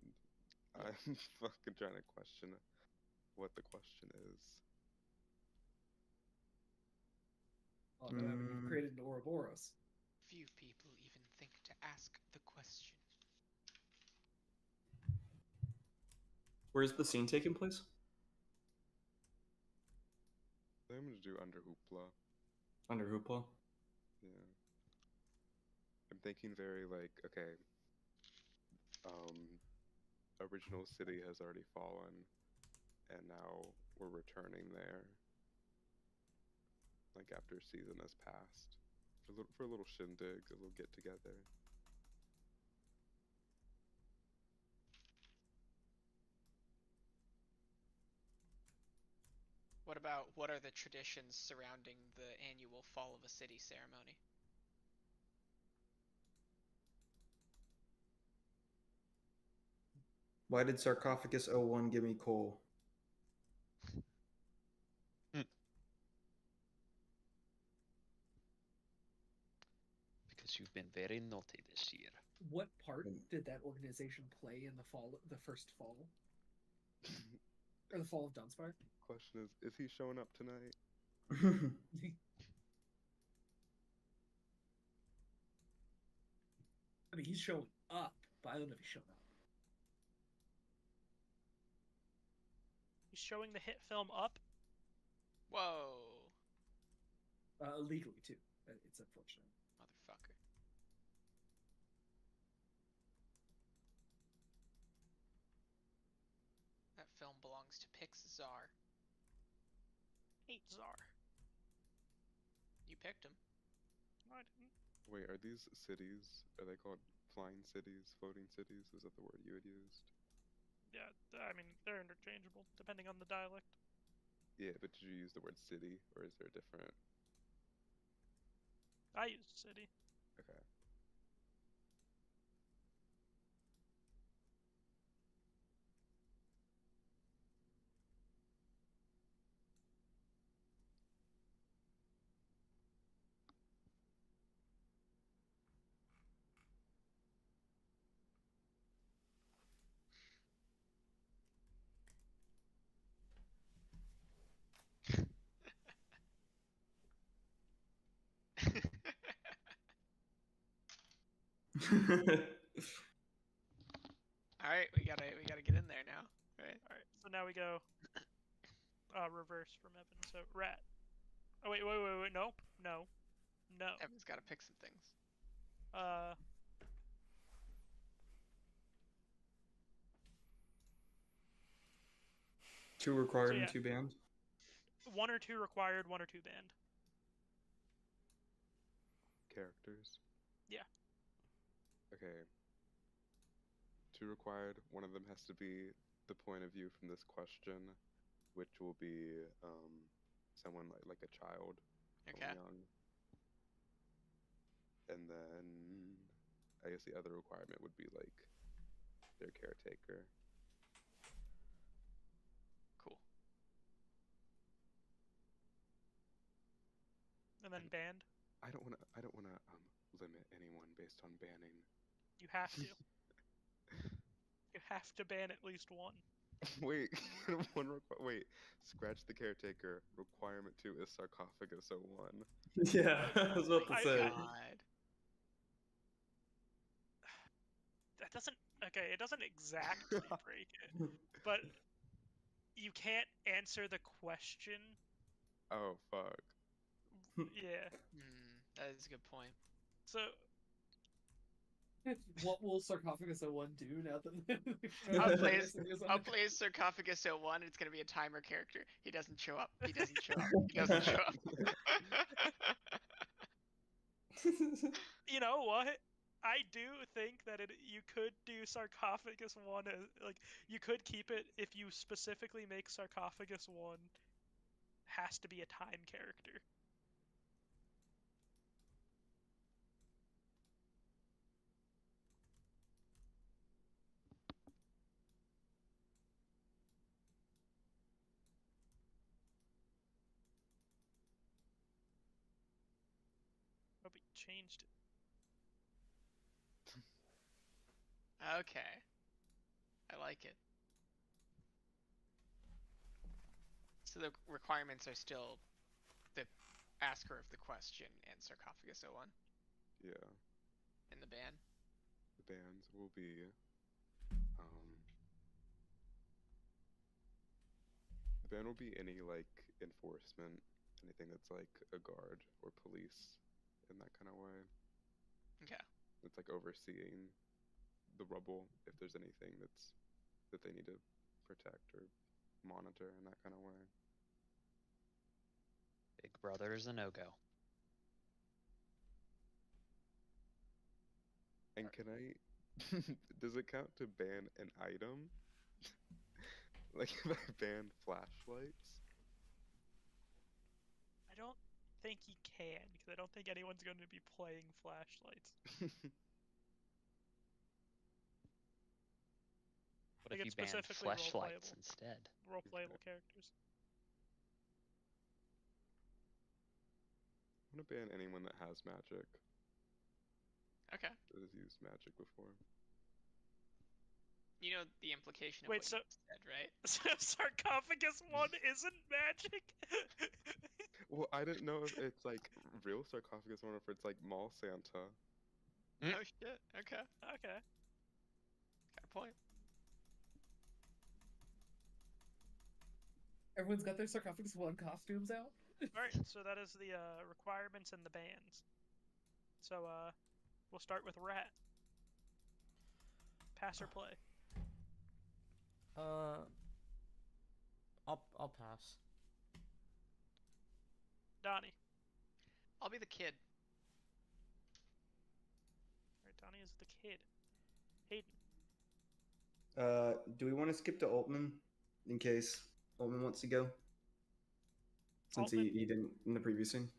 I'm fucking trying to question what the question is. oh no, you've created an Ouroboros. Few people even think to ask the question. Where's the scene taking place? I'm gonna do under hoopla. Under Hoopla. Yeah. I'm thinking very like, okay, original city has already fallen, and now we're returning there. Like after season has passed, for a little shindig, a little get together. What about what are the traditions surrounding the annual Fall of a City ceremony? Why did Sarcophagus 01 give me coal? Because you've been very naughty this year. What part did that organization play in the first fall, or the fall of Dunspark? Question is he showing up tonight? I mean, he's showing up, but I don't know if he's showing up. He's showing the hit film Up. Whoa, Illegally too. It's unfortunate. motherfucker. That film belongs to Pixar. Hate Czar. You picked him. No, I didn't. Wait, are these cities? Are they called flying cities, floating cities? Is that the word you had used? Yeah, I mean they're interchangeable depending on the dialect. Yeah, but did you use the word city, or is there a different? I use city. Okay. All right, we gotta get in there now. Right. All right, so now we go reverse from Evan. So rat. Oh wait, no. Evan's got to pick some things. Two required So, yeah. and two banned. 1 or 2 required, 1 or 2 banned. Characters. Yeah. Okay. 2 required. One of them has to be the point of view from this question, which will be someone like a child, Okay. young. And then I guess the other requirement would be like their caretaker. Cool. And then banned. I don't wanna limit anyone based on banning. You have to. You have to ban at least one. Wait, wait. Scratch the caretaker. Requirement 2 is Sarcophagus 01. Yeah, I was about to I- say. God. That doesn't. Okay, it doesn't exactly break it, but you can't answer the question. Oh fuck. Yeah. That is a good point. So What will Sarcophagus 01 do now that I'll play I'll as Sarcophagus 01. It's gonna be a timer character. He doesn't show up. He doesn't show up. He doesn't show up. you know what? I do think that you could do Sarcophagus 1 as like you could keep it if you specifically make Sarcophagus 1 has to be a time character. Oh, but you changed it. Okay. I like it. So the requirements are still the asker of the question and Sarcophagus 01 Yeah. in the ban. The bans will be the ban will be any like enforcement, anything that's like a guard or police in that kind of way. Okay. It's like overseeing the rubble if there's anything that they need to protect or monitor in that kind of way. Big Brother is a no-go. And can I does it count to ban an item? Like if I ban flashlights? I don't think he can, because I don't think anyone's going to be playing flashlights. What think if you it's banned specifically fleshlights role-playable. instead? Role-playable characters. I'm gonna ban anyone that has magic. Okay. That has used magic before. You know the implication of Wait, what so- you said, right? Sarcophagus 1 isn't magic? Well, I didn't know if it's like real sarcophagus or if it's like mall Santa. Oh shit. Okay. Okay. Got a point. Everyone's got their Sarcophagus 1 costumes out? Alright, so that is the requirements and the bans. So, we'll start with Rat. Pass or play? I'll pass. Donnie. I'll be the kid. Alright, Donnie is the kid. Hayden. Do we want to skip to Altman in case Altman wants to go? Since Altman? he didn't in the previous scene.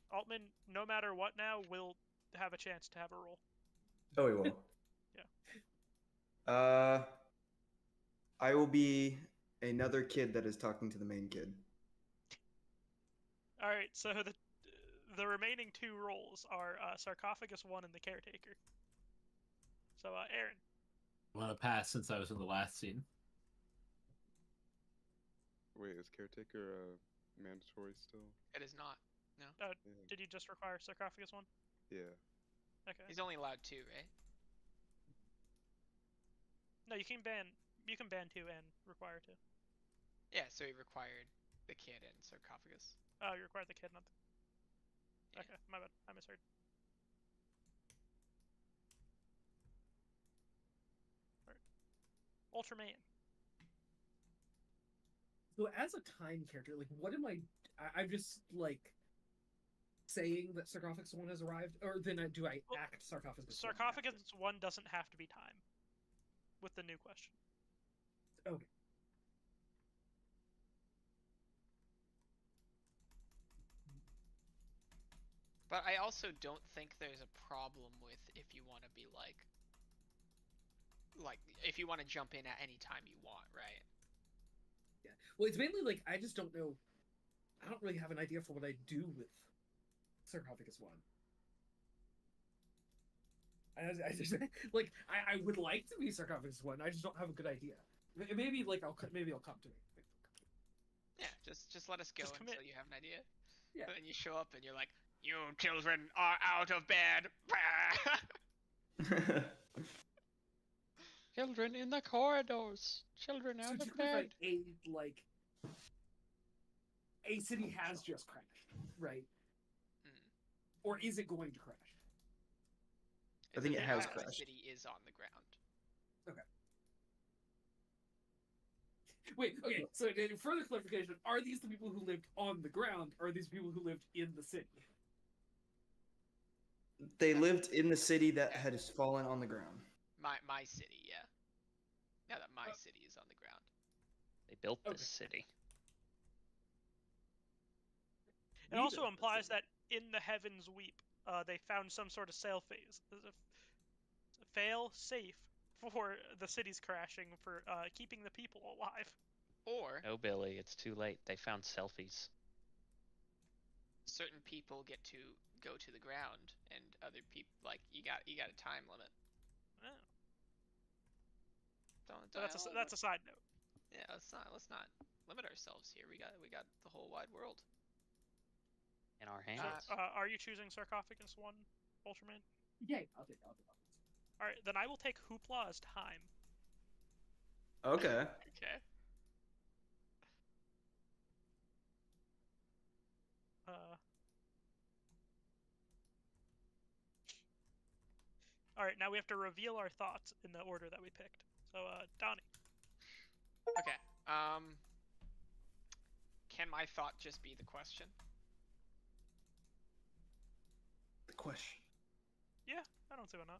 Altman, no matter what now, will have a chance to have a role. Oh, he will. Yeah. I will be another kid that is talking to the main kid. Alright, so the remaining two roles are Sarcophagus 1 and the Caretaker. So, Aaron. I'm gonna pass since I was in the last scene. Wait, is caretaker mandatory still? It is not. Yeah. Did you just require Sarcophagus 1? Yeah. Okay. He's only allowed 2, right? No, you can ban 2 and require 2. Yeah, so he required the kid and sarcophagus. Oh, you require the kid, not the... Yeah. Okay, my bad. I misheard. Alright. Ultraman. So as a time character, like, what am I'm just, like, saying that Sarcophagus 1 has arrived? Or then do I Well, act Sarcophagus 1? Sarcophagus 1 doesn't have to be time. With the new question. Okay. But I also don't think there's a problem with if you want to be like if you want to jump in at any time you want, right? Yeah. Well, it's mainly, like, I just don't know. I don't really have an idea for what I do with Sarcophagus 1. I just, like, I would like to be Sarcophagus 1. I just don't have a good idea. Maybe, like, it'll come to me. Yeah, just let us go Just commit. until you have an idea. Yeah. And then you show up and you're like, "You children are out of bed." Children in the corridors. Children So out to of clarify, bed. a city has just crashed, right? Mm. Or is it going to crash? I think it has The crashed. city is on the ground. Wait, okay, so further clarification, are these the people who lived on the ground, or are these people who lived in the city? They lived in the city that had fallen on the ground. My city, yeah. Now that my city is on the ground. They built this Okay. city. It also implies that in the Heavens Weep, they found some sort of sail phase. Fail safe for the city's crashing, for keeping the people alive. Or No, Billy, it's too late. They found selfies. certain people get to go to the ground, and other people you got a time limit. Oh. Don't That's a side note. Yeah, let's not limit ourselves here. We got the whole wide world. In our So, hands. are you choosing Sarcophagus 1, Ultraman? Yeah, I'll take it. Alright, then I will take Hoopla as time. Okay. Okay. Alright, now we have to reveal our thoughts in the order that we picked. So, Donnie. Okay. Can my thought just be the question? The question. Yeah, I don't see why not.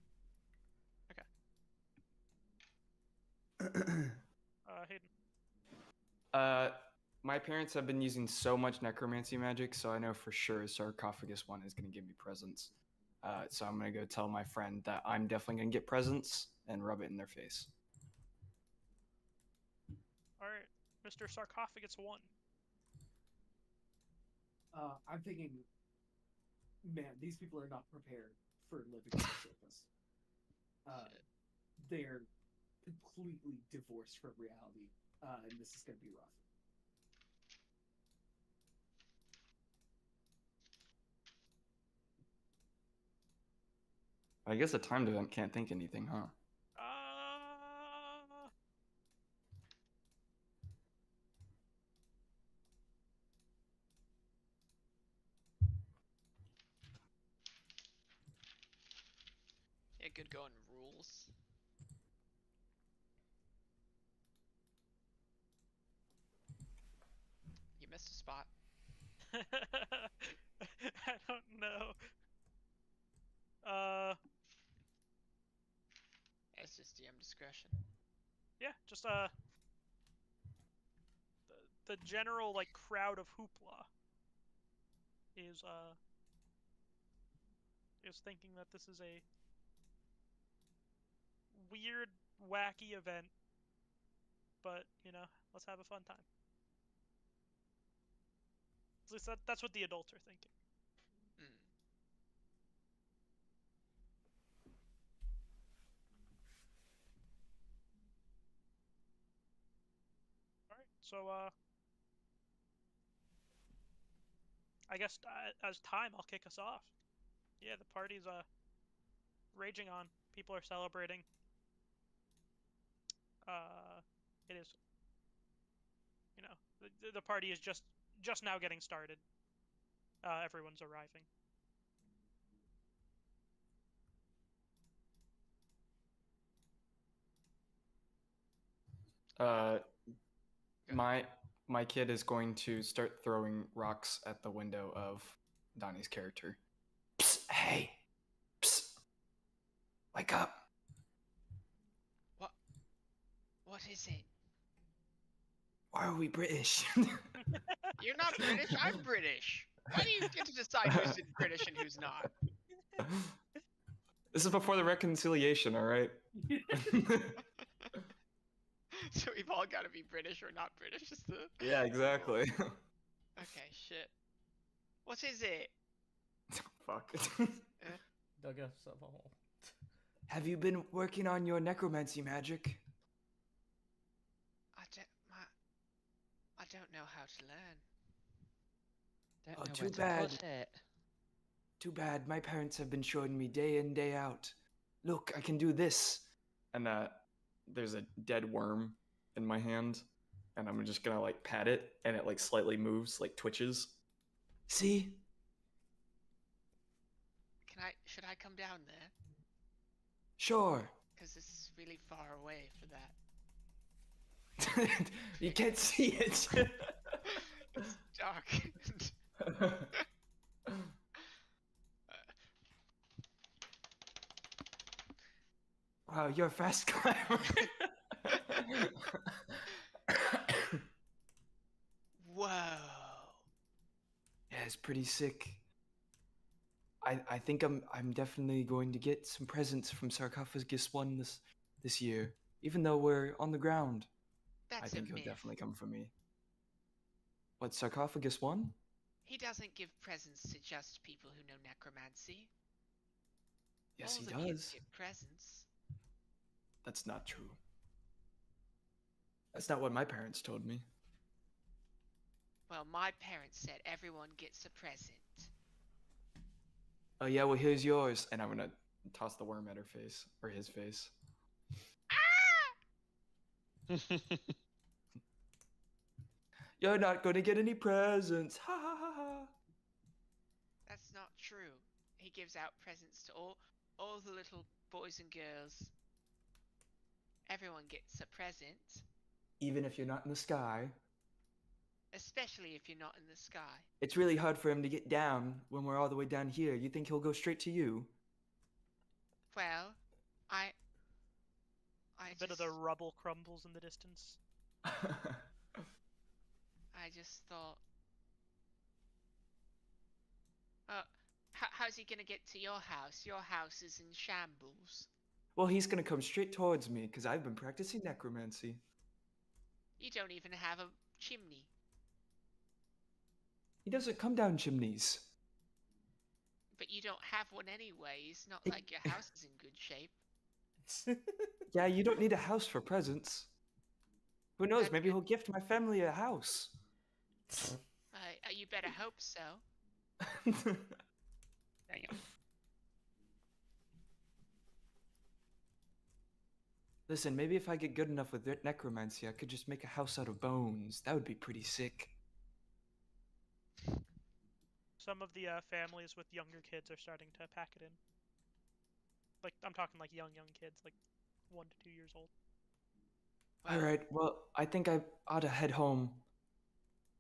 Hayden. my parents have been using so much necromancy magic, so I know for sure Sarcophagus 1 is going to give me presents. So I'm going to go tell my friend that I'm definitely going to get presents and rub it in their face. All right, Mr. Sarcophagus 1. I'm thinking, man, these people are not prepared for living on the surface. They're completely divorced from reality, and this is going to be rough. I guess a timed event can't think anything, huh? Yeah, good going rules. You missed a spot. I don't know. It's just DM discretion. Yeah, just the general like crowd of hoopla is thinking that this is a weird, wacky event, but you know, let's have a fun time. At least that's what the adults are thinking. Mm. All right, so I guess as time, I'll kick us off. Yeah, the party's raging on. People are celebrating. It is. You know, the party is just now getting started. Everyone's arriving. My kid is going to start throwing rocks at the window of Donnie's character. Psst, hey, psst, wake up. What is it? Why are we British? You're not British. I'm British. Why do you get to decide who's British and who's not? This is before the reconciliation, all right? So we've all got to be British or not British. Is the Yeah, exactly. Okay, shit. What is it? Fuck. Dug yourself a hole. Have you been working on your necromancy magic? I don't know how to learn. Don't Oh, know too where to bad. put it. Too bad. My parents have been showing me day in, day out. Look, I can do this. And there's a dead worm in my hand, and I'm just gonna like pat it, and it like slightly moves, like twitches. See? Should I come down there? Sure. Because this is really far away for that. You can't see it. It's dark. Wow, you're a fast climber. Whoa. Yeah, it's pretty sick. I think I'm definitely going to get some presents from Sarcophagus 1 this year, even though we're on the ground. That's I think a he'll myth. definitely come for me. What, Sarcophagus 1? He doesn't give presents to just people who know necromancy. Yes, All he the kids does. get presents. That's not true. That's not what my parents told me. Well, my parents said everyone gets a present. Oh yeah, well here's yours, and I'm gonna toss the worm at her face or his face. You're not gonna get any presents. Ha ha ha ha. That's not true. He gives out presents to all the little boys and girls. Everyone gets a present, Even if you're not in the sky. especially if you're not in the sky. It's really hard for him to get down when we're all the way down here. You think he'll go straight to you? Well, I A bit of the rubble crumbles in the distance. I just thought. How's he gonna get to your house? Your house is in shambles. Well, he's gonna come straight towards me because I've been practicing necromancy. You don't even have a chimney. He doesn't come down chimneys. But you don't have one anyway. It's not It- like your house is in good shape. Yeah, you don't need a house for presents. Who knows? Okay. Maybe he'll gift my family a house. You better hope so. Damn. Listen, maybe if I get good enough with necromancy, I could just make a house out of bones. That would be pretty sick. Some of the families with younger kids are starting to pack it in. Like, I'm talking like young kids, like 1 to 2 years old. Well, All right, well, I think I ought to head home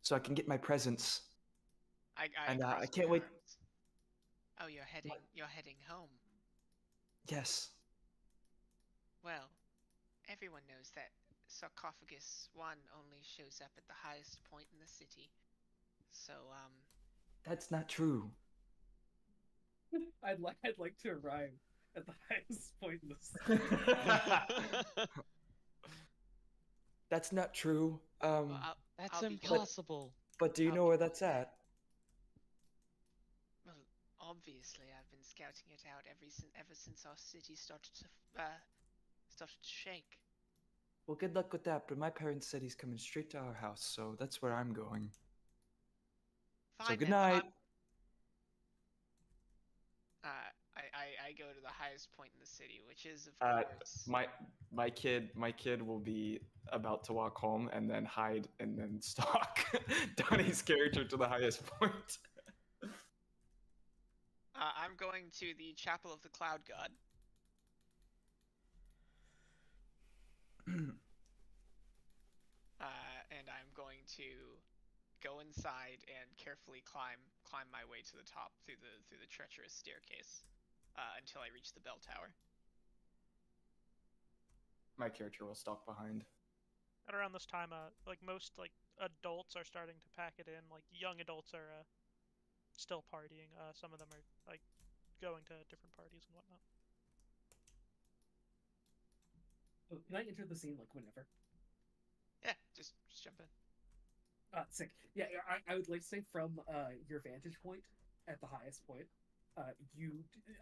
so I can get my presents. And, I crossed can't my wait- arms. Oh, you're heading home. Yes. Well, everyone knows that Sarcophagus 1 only shows up at the highest point in the city. So, That's not true. I'd like to arrive at the highest point in this. That's not true. well, That's I'll be going. impossible. But do you I'll know be where going that's there. at? Well, obviously, I've been scouting it out ever since our city started to shake. Well, good luck with that, but my parents said he's coming straight to our house, so that's where I'm going. Fine. So good then, well, night. I go to the highest point in the city, which is of Uh, course. My kid will be about to walk home and then hide and then stalk Donnie's character to the highest point. I'm going to the Chapel of the Cloud God. And I'm going to go inside and carefully climb my way to the top through the treacherous staircase until I reach the bell tower. My character will stalk behind. And around this time, like most like adults are starting to pack it in. Like young adults are still partying. Some of them are like going to different parties and whatnot. Oh, can I enter the scene like whenever? Yeah, just jump in. Sick. Yeah, I would like to say from your vantage point at the highest point,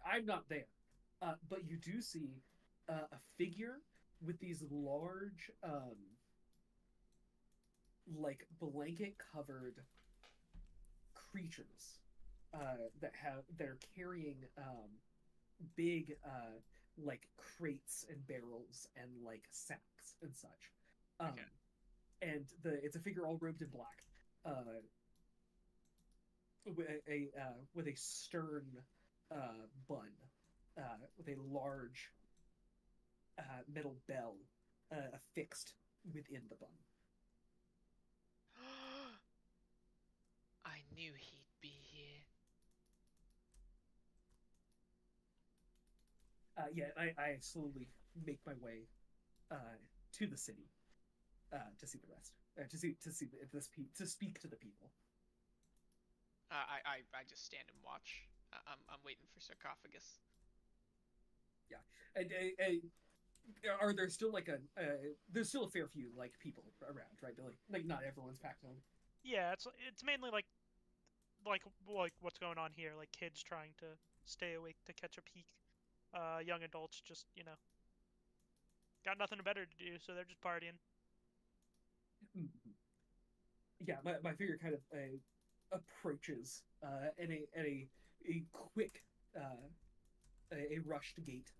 I'm not there, but you do see a figure with these large, like blanket covered creatures they're carrying big like crates and barrels and like sacks and such. Okay. And it's a figure all robed in black, with a stern bun, with a large metal bell affixed within the bun. I knew he'd be here. Yeah, I slowly make my way to the city to see the rest, to speak to the people. I just stand and watch. I'm waiting for Sarcophagus. Yeah, and are there still like there's still a fair few like people around, right? Like not everyone's packed home. Yeah, it's mainly like what's going on here, like kids trying to stay awake to catch a peek. Young adults just, got nothing better to do, so they're just partying. Yeah, my figure kind of approaches at a quick a rushed gait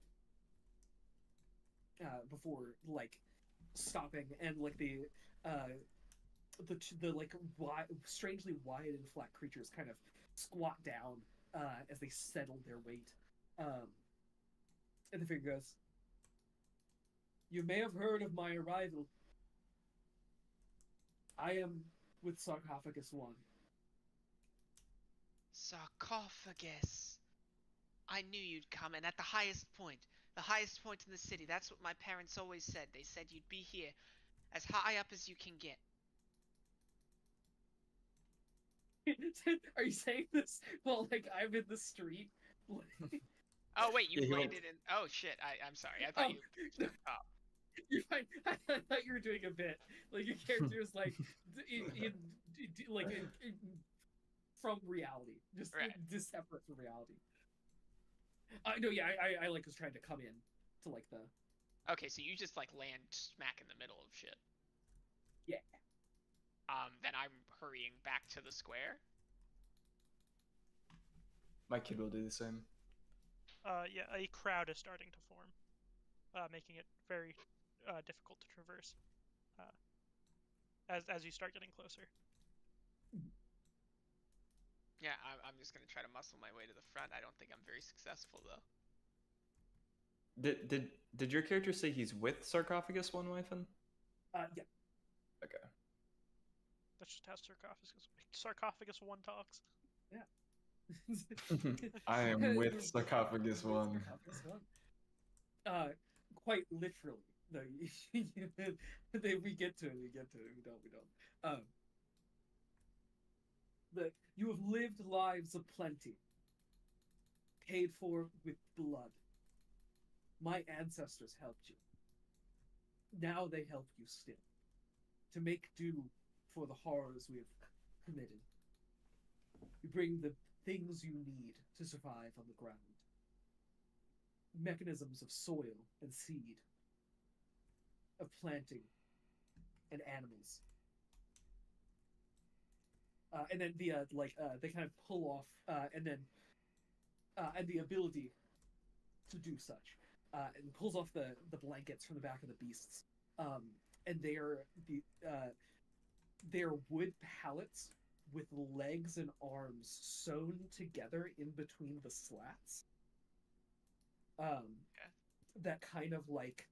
before like stopping, and like the like strangely wide and flat creatures kind of squat down as they settle their weight. And the figure goes, "You may have heard of my arrival. I am with Sarcophagus 1. Sarcophagus. I knew you'd come, and at the highest point in the city. That's what my parents always said. They said you'd be here, as high up as you can get. Are you saying this? Well, like I'm in the street. Oh wait, you Yeah, he went- landed in. Oh shit! I'm sorry. I thought Oh, you. no. Oh. You're fine. I thought you were doing a bit. Like your character is like from reality, just Right. just separate from reality. No, yeah, I like was trying to come in to like the Okay, so you just like land smack in the middle of shit. Yeah. Then I'm hurrying back to the square. My kid will do the same. Yeah, a crowd is starting to form, making it very difficult to traverse. As you start getting closer. Yeah, I'm just gonna try to muscle my way to the front. I don't think I'm very successful though. Did your character say he's with Sarcophagus One Wyfin? Yeah. Okay. That's just how Sarcophagus 1 talks. I am with Sarcophagus One. Sarcophagus One. Quite literally. No, we get to it. We get to it. We don't. You have lived lives of plenty, paid for with blood. My ancestors helped you. Now they help you still, to make do for the horrors we have committed. We bring the things you need to survive on the ground. Mechanisms of soil and seed, of planting, and animals. And then the they kind of pull off, and the ability to do such, and pulls off the blankets from the back of the beasts, and they're wood pallets with legs and arms sewn together in between the slats. That kind of like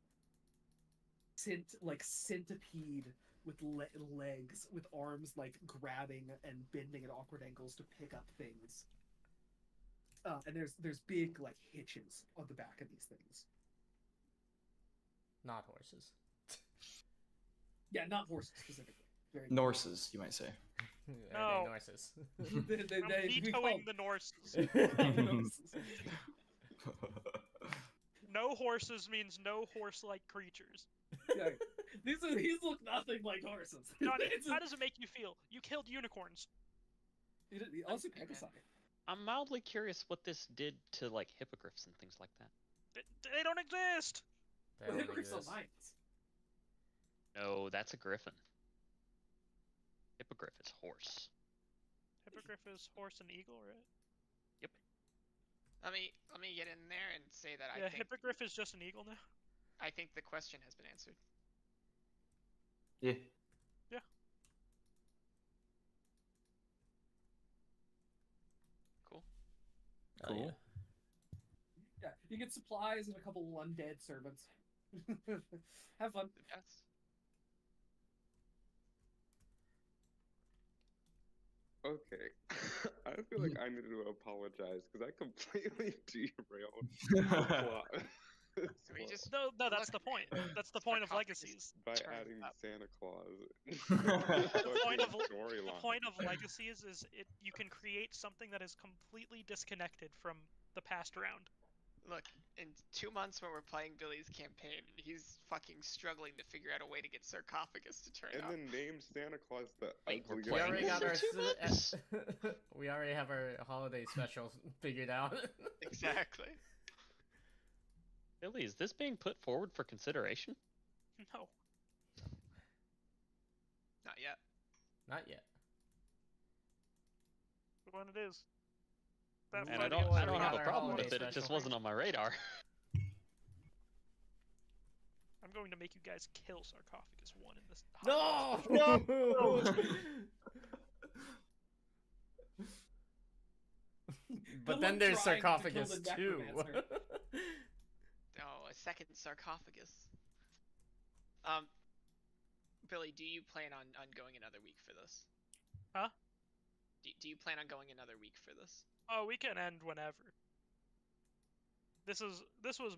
centipede with legs, with arms like grabbing and bending at awkward angles to pick up things. And there's big like hitches on the back of these things. Not horses. Yeah, not horses specifically. Very Norses, you might say. No. They're Norses. I'm vetoing the Norses. Norses. No horses means no horse-like creatures. Yeah. These look nothing like horses. Johnny, It's how does it make you feel? You killed unicorns. also Pegasi. I'm mildly curious what this did to like hippogriffs and things like that. They don't exist. They Well, only hippogriffs are exist. lions. No, that's a griffin. Hippogriff is horse. Hippogriff is horse and eagle, right? Let me get in there and say that Yeah, I think hippogriff is just an eagle now. I think the question has been answered. Yeah. Yeah. Cool. Oh, Cool. yeah. Yeah, you get supplies and a couple of undead servants. Have fun. The best. Okay. I feel like I need to apologize because I completely derailed the plot. We just No, that's Look, the point. That's the point of Sarcophagus legacies. by turn adding up. Santa Claus. The point of storyline. The point of legacies is you can create something that is completely disconnected from the past round. Look, in 2 months when we're playing Billy's campaign, he's fucking struggling to figure out a way to get Sarcophagus to turn And up. then name Santa Claus the Wait, we're ugly We playing already this got in our 2 months? we already have our holiday special figured out. Exactly. Billy, is this being put forward for consideration? No. Not yet. Not yet. When it is. That And I Friday don't, was I don't we have got a our problem holiday with it. It just special. wasn't on my radar. I'm going to make you guys kill Sarcophagus 1 in this. No! But Good then luck there's trying to kill Sarcophagus the 2. necromancer. Oh, a second sarcophagus. Billy, do you plan on going another week for this? Huh? Do you plan on going another week for this? Oh, we can end whenever. This was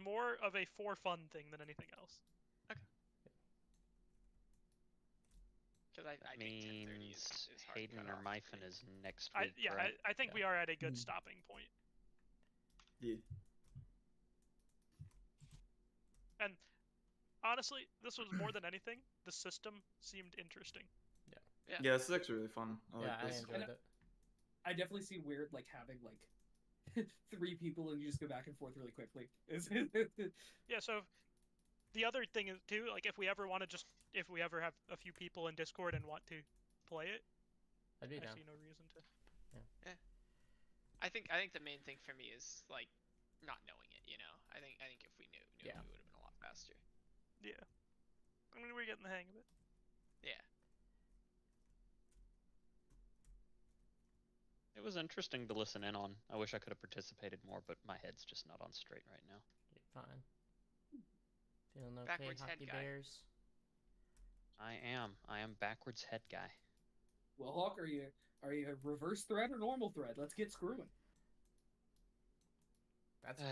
more of a for fun thing than anything else. Because I That think 10:30 means is hard to Hayden cut or off Myphin between. is next week, Yeah, right? I think Yeah. we are at a good Mm. stopping point. Yeah. And honestly, this was more than anything. The system seemed interesting. Yeah, this is actually really fun. I like Yeah, I this. enjoyed it. I definitely see weird like having like 3 people and you just go back and forth really quickly. Yeah, so the other thing is too, like if we ever have a few people in Discord and want to play it, I'd be I down. see no reason to. I think the main thing for me is like not knowing it. You know, I think if we knew Yeah. it would have been a lot faster. Yeah, I mean we're getting the hang of it. Yeah. It was interesting to listen in on. I wish I could have participated more, but my head's just not on straight right now. You're fine. Feeling okay, Backwards head Hockey guy. Bears? I am backwards head guy. Well, Hawk, are you a reverse thread or normal thread? Let's get screwing. That's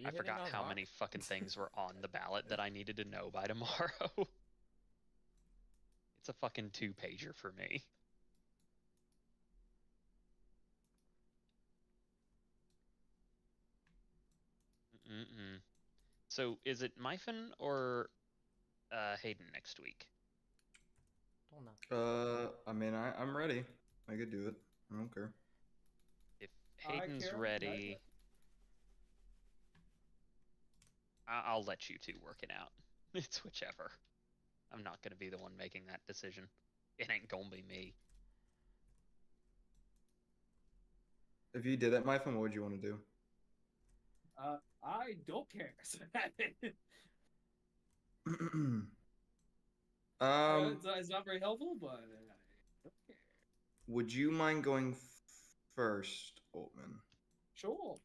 I forgot how many fucking things were on the ballot that I needed to know by tomorrow. It's a fucking 2-pager for me. Mm-mm. So is it Myphin or Hayden next week? Don't know. I mean, I'm ready. I could do it. I don't care. If I Hayden's care, ready, I'll let you two work it out. It's whichever. I'm not gonna be the one making that decision. It ain't gonna be me. If you did that, my phone, what would you want to do? I don't care. It's not very helpful, but I don't care. Would you mind going first, Altman? Sure.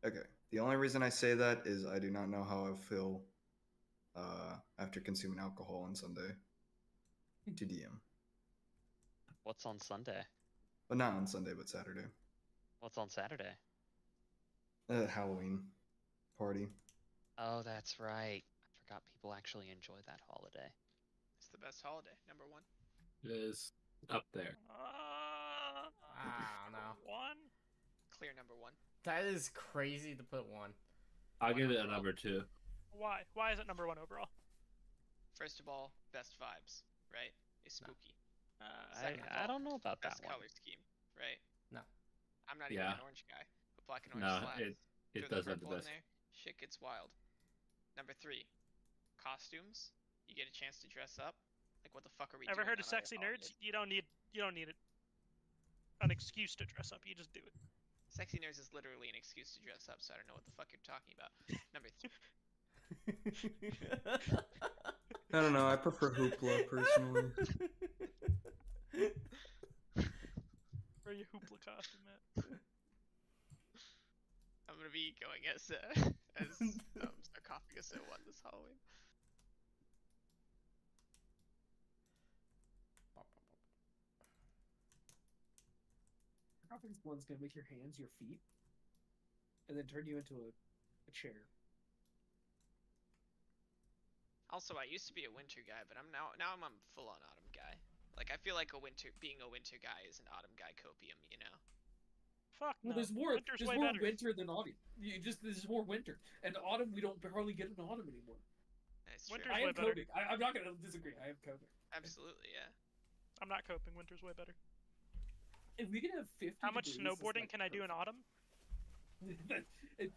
Okay. The only reason I say that is I do not know how I feel after consuming alcohol on Sunday to DM. What's on Sunday? Well, not on Sunday, but Saturday. What's on Saturday? Halloween party. Oh, that's right. I forgot people actually enjoy that holiday. It's the best holiday. Number 1. It is up there. I don't know. 1. Clear number 1. That is crazy to put 1. I'll give it a number 2. Why? Why is it number 1 overall? First of all, best vibes, right? It's No. spooky. Second of I all, don't know about that best one. color scheme, right? No. I'm not even Yeah. an orange guy, but black and orange No, slaps. it Throw does have the purple in best. there, shit gets wild. Number 3, costumes. You get a chance to dress up. Like, what the fuck are we Ever doing heard of on other Sexy Nerds? holidays? You don't need an excuse to dress up. You just do it. Sexy Nerds is literally an excuse to dress up, so I don't know what the fuck you're talking about. Number 3, I don't know. I prefer Hoopla personally. Wear your hoopla costume, Matt. I'm gonna be going as Sarcophagus at 1 this Halloween. I think one's gonna make your hands your feet, and then turn you into a chair. Also, I used to be a winter guy, but I'm now I'm a full-on autumn guy. Like, I feel like being a winter guy is an autumn guy copium, you know? Fuck no. Well, there's more. Winter's There's way more better. winter than autumn. There's more winter, and autumn we don't hardly get an autumn anymore. That's true. Winter's I way am better. coping. I'm not gonna disagree. I am coping. Absolutely, yeah. I'm not coping. Winter's way better. If we can have 50. How much degrees, it's snowboarding like can I do in autumn?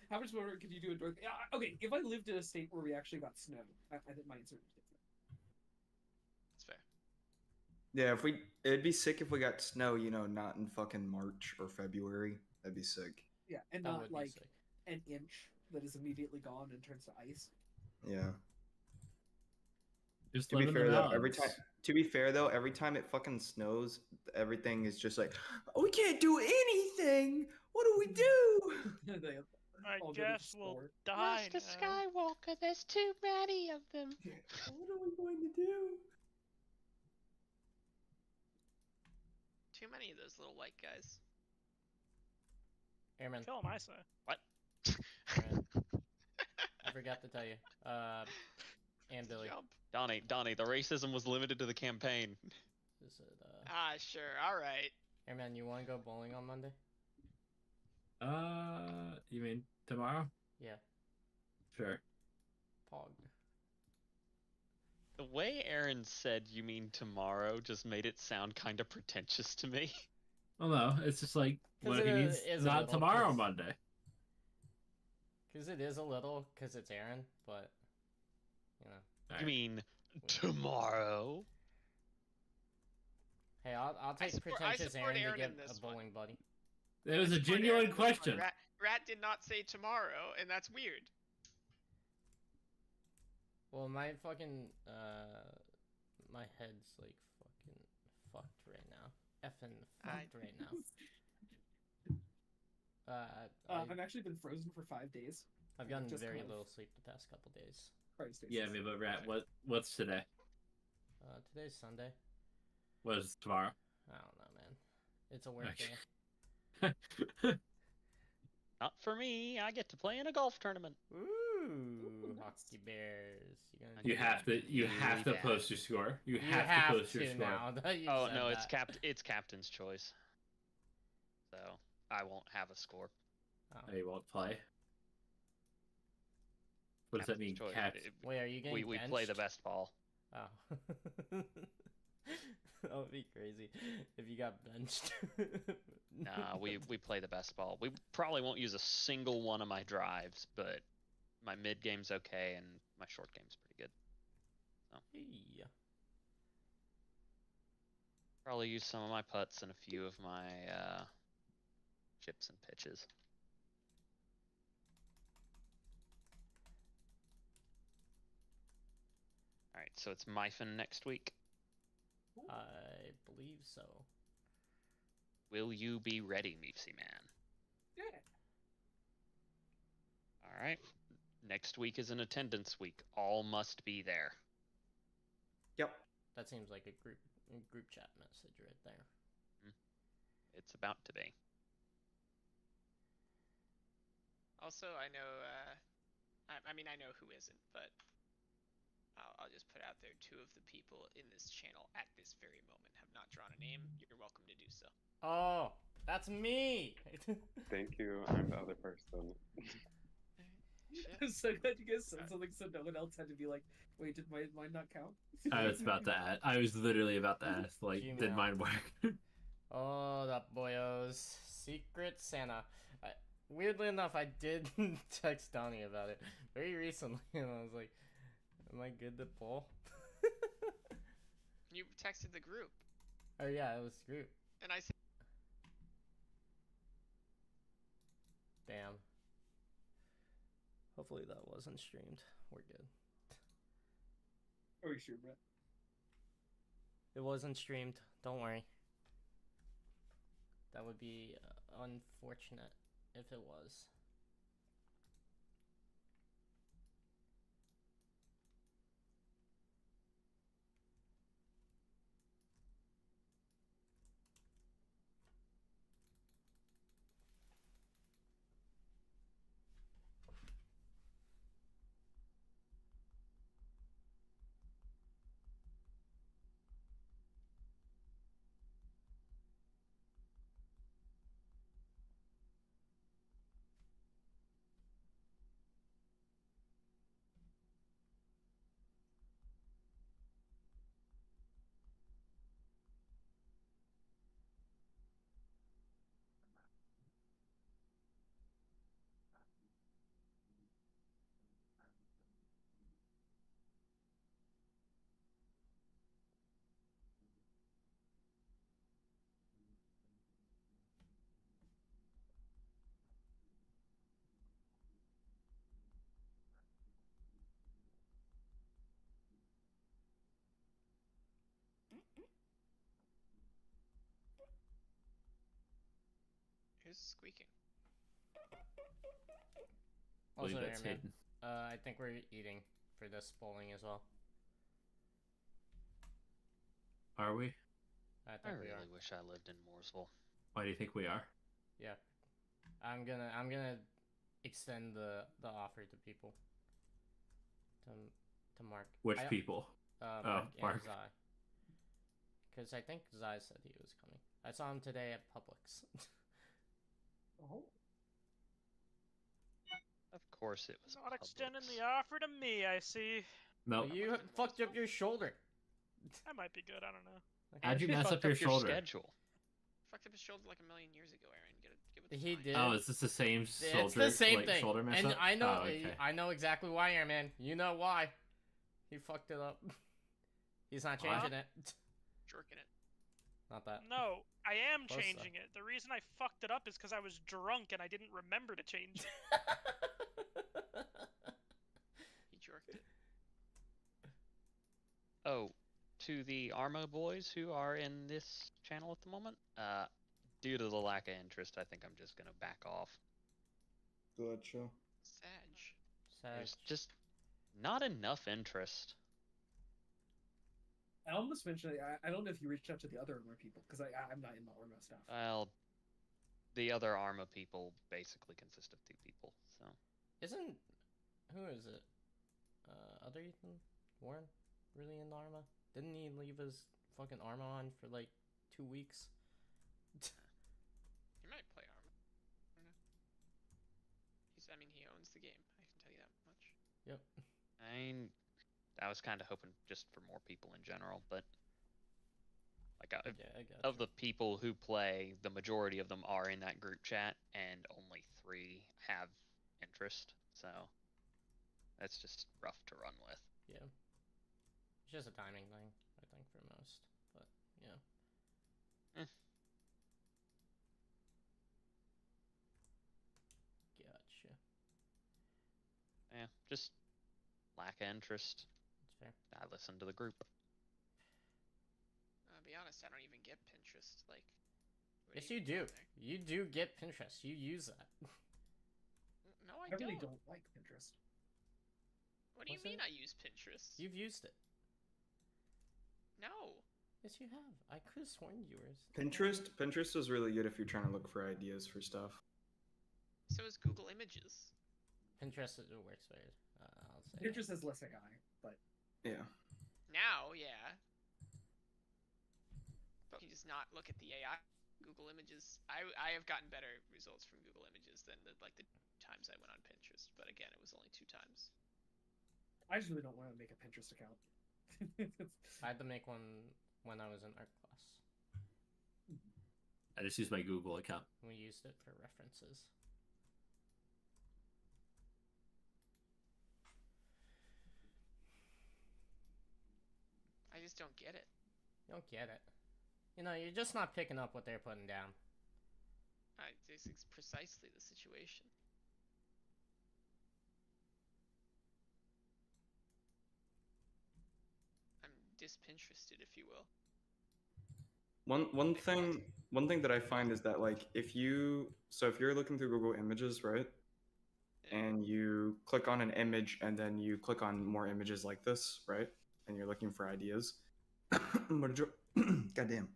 How much snowboarding can you do in North? Okay, if I lived in a state where we actually got snow, I think my answer is different. That's fair. Yeah, it'd be sick if we got snow, not in fucking March or February. That'd be sick. Yeah, and That not would be like sick. an inch that is immediately gone and turns to ice. Yeah. Just To be live in fair the though, every mountains. time it fucking snows, everything is just like, oh, we can't do anything. What do we do? They I all go to the guess we'll store. die now. Skywalker, there's too many of them. What are we going to do? Too many of those little white guys. Airman, Kill him, I say. What? Airman. I forgot to tell you. And Billy. Jump. Donnie, the racism was limited to the campaign. Is it, Ah, sure. All right. Airman, you want to go bowling on Monday? You mean tomorrow? Yeah. Sure. Pog. The way Aaron said "you mean tomorrow" just made it sound kind of pretentious to me. Well, no, it's just like 'Cause what he it means. is a Not little, tomorrow, 'cause- Monday. Because it is a little, because it's Aaron, but, you know. You Alright. mean tomorrow? Hey, I'll take support pretentious Aaron to Aaron get in this a bowling buddy. It was a Support Aaron genuine in this one. question. Rat did not say tomorrow, and that's weird. Well, my fucking, my head's, like, fucking fucked right now. Effing fucked right now. I've actually been frozen for 5 days. I've gotten just very kind of- little sleep the past couple days. Crystasis. Yeah, but Rat, what's today? Today's Sunday. What is tomorrow? I don't know, man. It's a work Okay. day. Not for me. I get to play in a golf tournament. Ooh, Hockey Bears. You have to. You have to bad. post your score. You You have to post your score. now that you Oh said no, that. it's captain's choice. So I won't have a score. Oh, you won't play. What does that mean, Captain's choice. Cap? Wait, are you getting We play the benched? best ball. Oh. That would be crazy if you got benched. Nah, we play the best ball. We probably won't use a single one of my drives, but my mid game's okay and my short game's pretty good. Yeah. Probably use some of my putts and a few of my chips and pitches. All right, so it's Myfin next week. I believe so. Will you be ready, Meepsy Man? Yeah. All right. Next week is an attendance week. All must be there. Yep. That seems like a group chat message right there. It's about to be. Also, I know. I mean, I know who isn't, but I'll just put out there 2 of the people in this channel at this very moment have not drawn a name. You're welcome to do so. Oh, that's me. Thank you. I'm the other person. I'm so glad you guys said something so no one else had to be like, wait, did mine not count? I was about to ask. I was literally about to ask. Like, did Gmail. mine work? Oh, that boyos. Secret Santa. Weirdly enough, I did text Donnie about it very recently, and I was like, am I good to pull? You texted the group, Oh yeah, it was group. and I said, Damn. Hopefully that wasn't streamed. We're good. Are you sure, Brett? It wasn't streamed. Don't worry. That would be unfortunate if it was. "Who's squeaking?" Believe Also, that's Airman, hidden. I think we're eating for this bowling as well. Are we? I I think we really are. wish I lived in Mooresville. Why do you think we are? Yeah. I'm gonna extend the offer to people. to Mark. Which people? Mark Mark. and Zai. Because I think Zai said he was coming. I saw him today at Publix. Oh. Of course it was. Not extending Publix. the offer to me, I see. No. Well, you fucked up your shoulder. That might be good, I don't know. How'd you mess Fucked up your shoulder? schedule. Fucked up his shoulder like a million years ago, Aaron. Get with the He times. did. Oh, is this the same shoulder? It's the same like, thing. Shoulder mess And up? I know, Oh, okay. I know exactly why, Airman. You know why. He fucked it up. He's not What? changing it. Jerking it. Not that. No, I am Close, though. changing it. The reason I fucked it up is because I was drunk and I didn't remember to change it. He jerked it. Oh, to the Arma boys who are in this channel at the moment, due to the lack of interest, I think I'm just gonna back off. Gotcha. Sag. There's just not enough interest. I almost mentioned I don't know if you reached out to the other Orma people because I'm not in the Orma stuff. Well, the other Arma people basically consist of 2 people, so. Isn't who is it? Other Ethan Warren really in Arma? Didn't he leave his fucking Arma on for like 2 weeks? He might play Arma. I don't know. I mean, he owns the game. I can tell you that much. Yep. I was kind of hoping just for more people in general, but like Yeah, I got of the people who play, the majority of them are in that group chat, and only 3 have interest. So that's just rough to run with. Yeah. It's just a timing thing, I think, for most. But yeah. Gotcha. Yeah, just lack of interest. That's fair. I listen to the group. I'll be honest, I don't even get Pinterest. Like, what Yes, are you do. doing there? You do get Pinterest. You use that. No, I I really don't. don't like Pinterest. What do you What's mean that? I use Pinterest? You've used it. No. Yes, you have. I could have sworn yours. Pinterest is really good if you're trying to look for ideas for stuff. So is Google Images. Pinterest works better. I'll say. Pinterest has less AI, but Yeah. Now, yeah. But you just not look at the AI. Google Images. I have gotten better results from Google Images than the times I went on Pinterest. But again, it was only 2 times. I just really don't want to make a Pinterest account. I had to make one when I was in art class. I just use my Google account. We used it for references. I just don't get it. You don't get it. You know, you're just not picking up what they're putting down. This is precisely the situation. I'm dispinterested, if you will. One thing that I find is that like if you're looking through Google Images, right? And you click on an image and then you click on more images like this, right? And you're looking for ideas. Goddamn.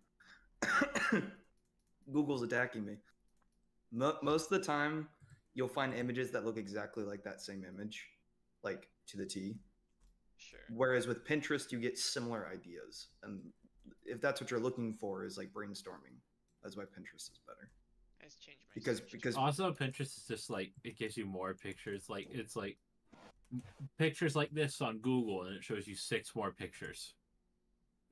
Google's attacking me. Most of the time, you'll find images that look exactly like that same image, like to the T. Sure. Whereas with Pinterest, you get similar ideas. And if that's what you're looking for, is like brainstorming. That's why Pinterest is better. I just changed my Because search. because Also, Pinterest is just like it gives you more pictures. Like it's like pictures like this on Google, and it shows you 6 more pictures.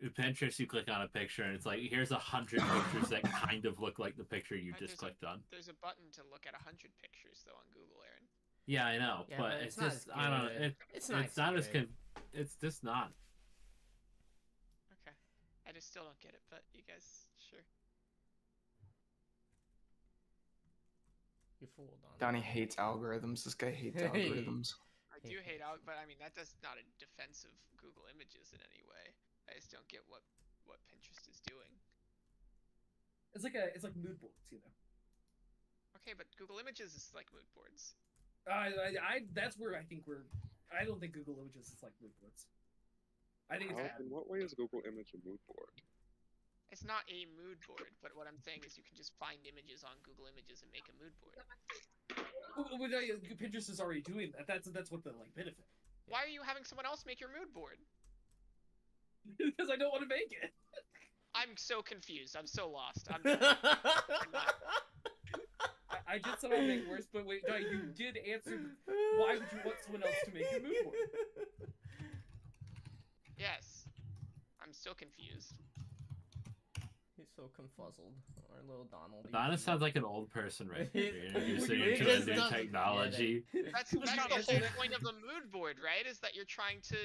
With Pinterest, you click on a picture, and it's like here's 100 pictures that kind of look like the picture you just clicked on. There's a button to look at 100 pictures though on Google, Aaron. Yeah, I know, Yeah, but but it's it's not just as I don't know. good. It's not It's not as good. It's just not. Okay. I just still don't get it, but you guys, sure. You fooled on. Donnie hates algorithms. This guy hates algorithms. I do hate out, but I mean that's not a defense of Google Images in any way. I just don't get what Pinterest is doing. it's like mood boards, you know. Okay, but Google Images is like mood boards. That's where I think I don't think Google Images is like mood boards. I think it's How, bad. in what way is Google Image a mood board? It's not a mood board, but what I'm saying is you can just find images on Google Images and make a mood board. Pinterest is already doing that. That's what the like benefit. Why are you having someone else make your mood board? Because I don't want to make it. I'm so confused. I'm so lost. I'm I did somehow make worse, but wait, no, you did answer. Why would you want someone else to make your mood board? Yes. I'm still confused. He's so confuzzled. Our little Donald. Donna sounds like an old person right here. Introducing He you to just a new doesn't get it. technology. That's the whole point of the mood board, right? Is that you're trying to,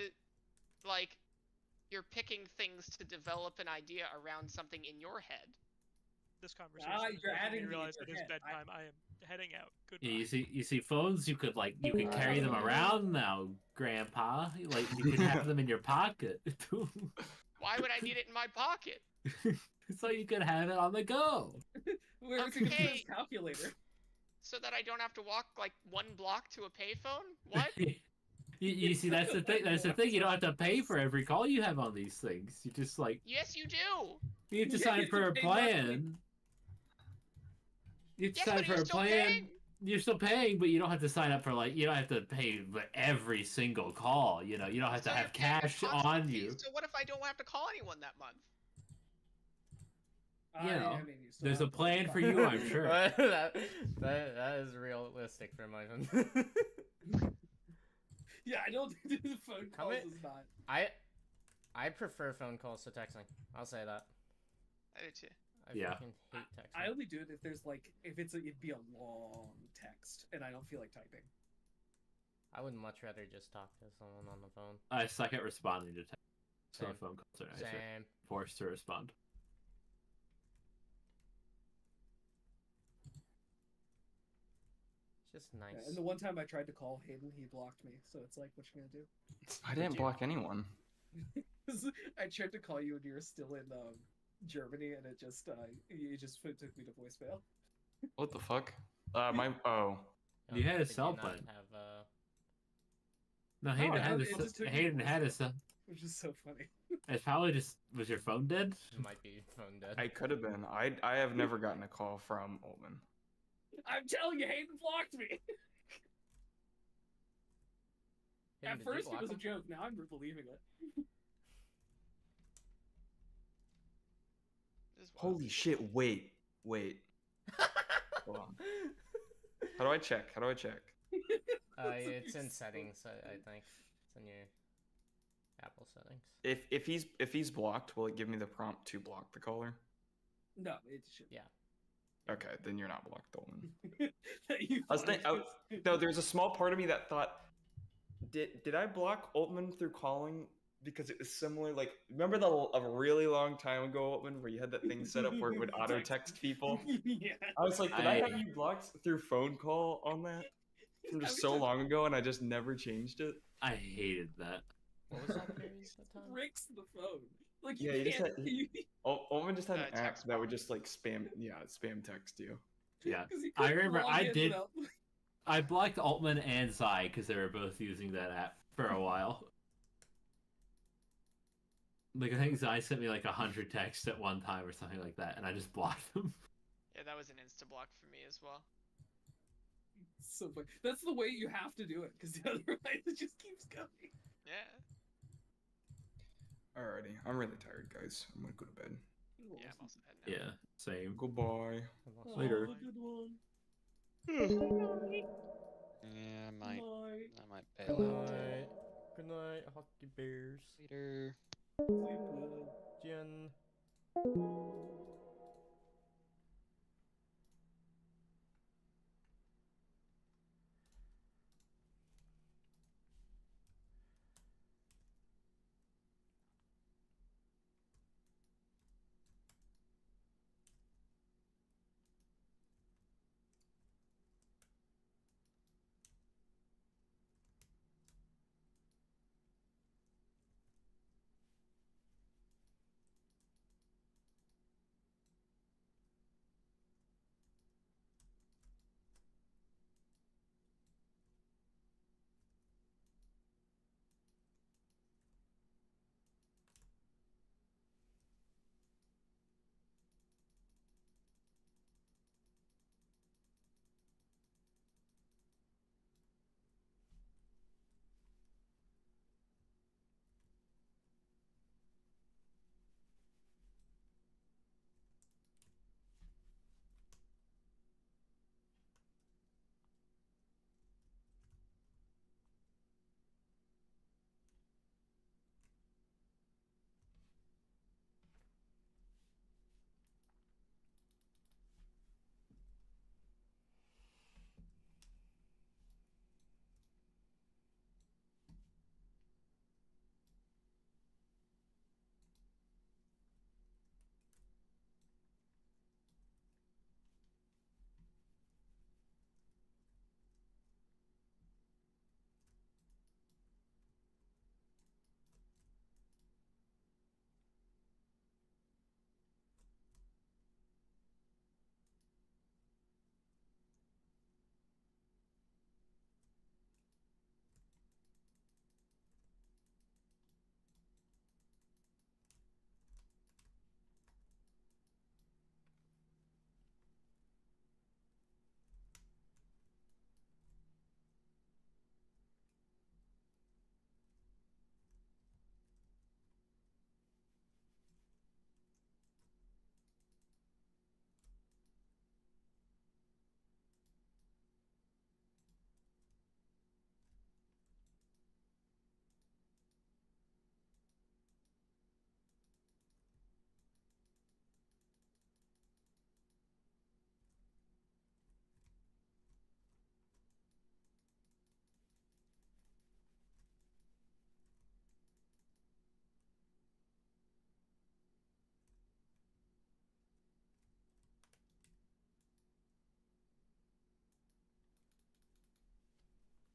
like, you're picking things to develop an idea around something in your head. This conversation is you're making adding me me realize to it your is head. bedtime. I am heading out. Goodbye. You see phones. You could carry them around now, Grandpa. Like you could have them in your pocket. Why would I need it in my pocket? So you could have it on the go. Where's Okay. your kid's calculator? So that I don't have to walk like 1 block to a payphone? What? You see, that's the thing. That's the thing. You don't have to pay for every call you have on these things. You just Yes, you do. you have to Yeah, sign you have for to a pay monthly. plan. You have to Yes, sign but for you're a still plan. paying. You're still paying, but you don't have to sign up for you don't have to pay for every single call. You don't have to So have you're paying a cash constant on fee, you. So what if I don't have to call anyone that month? You know, I mean, you still There's have a to plan buy for it. you, I'm sure. that is realistic for my Yeah, I don't do the phone How calls many- is not. I prefer phone calls to texting. I'll say that. I do too. I Yeah. fucking hate texting. I only do it if there's it'd be a long text and I don't feel like typing. I would much rather just talk to someone on the phone. I suck at responding to text. So Same. phone calls are nicer. Same. Forced to respond. It's just nice. Yeah, and the one time I tried to call Hayden, he blocked me. So it's like, what you gonna do? I didn't you? block anyone. I tried to call you and you were still in Germany, and it just took me to voicemail. What the fuck? Oh. You had a Did cell not phone. Have, No, Hayden had it just took me to Hayden had a voicemail. cell. Which is so funny. It's probably just was your phone dead? might be phone dead. I could have been. I have never gotten a call from Altman. I'm telling you, Hayden blocked me. Hayden, At did you first it block was a him? joke. Now I'm believing it. This is wild. Holy shit! Wait. Hold on. How do I check? It's in settings. I think it's in your Apple settings. If he's blocked, will it give me the prompt to block the caller? No, it should. Yeah. Okay, then you're not blocked, Altman. You I was thought it think- No, there's a small part of me that thought, did I block Altman through calling because it was similar? Like, remember a really long time ago, Altman, where you had that thing set up where it would auto text people? Yeah. I was like, did I have you blocked through phone call on that from just so long ago, and I just never changed it? I hated that. What was that period of time? Tricks the phone. Like Yeah, you you just can't. had- Altman just had an app text that would block. just like spam text you. Yeah. 'cause you I couldn't remember log I in did- without- I blocked Altman and Zai because they were both using that app for a while. Like I think Zai sent me like 100 texts at one time or something like that, and I just blocked them. Yeah, that was an insta block for me as well. So funny. That's the way you have to do it, because otherwise it just keeps going. Yeah. Alrighty, I'm really tired, guys. I'm gonna go to bed. Yeah, I'm also heading out. Yeah, same. Goodbye. Oh, Later. Good one. Yeah, I might Night. bail Good out. night. Good night, hockey bears. Later. Sleep well. Jen.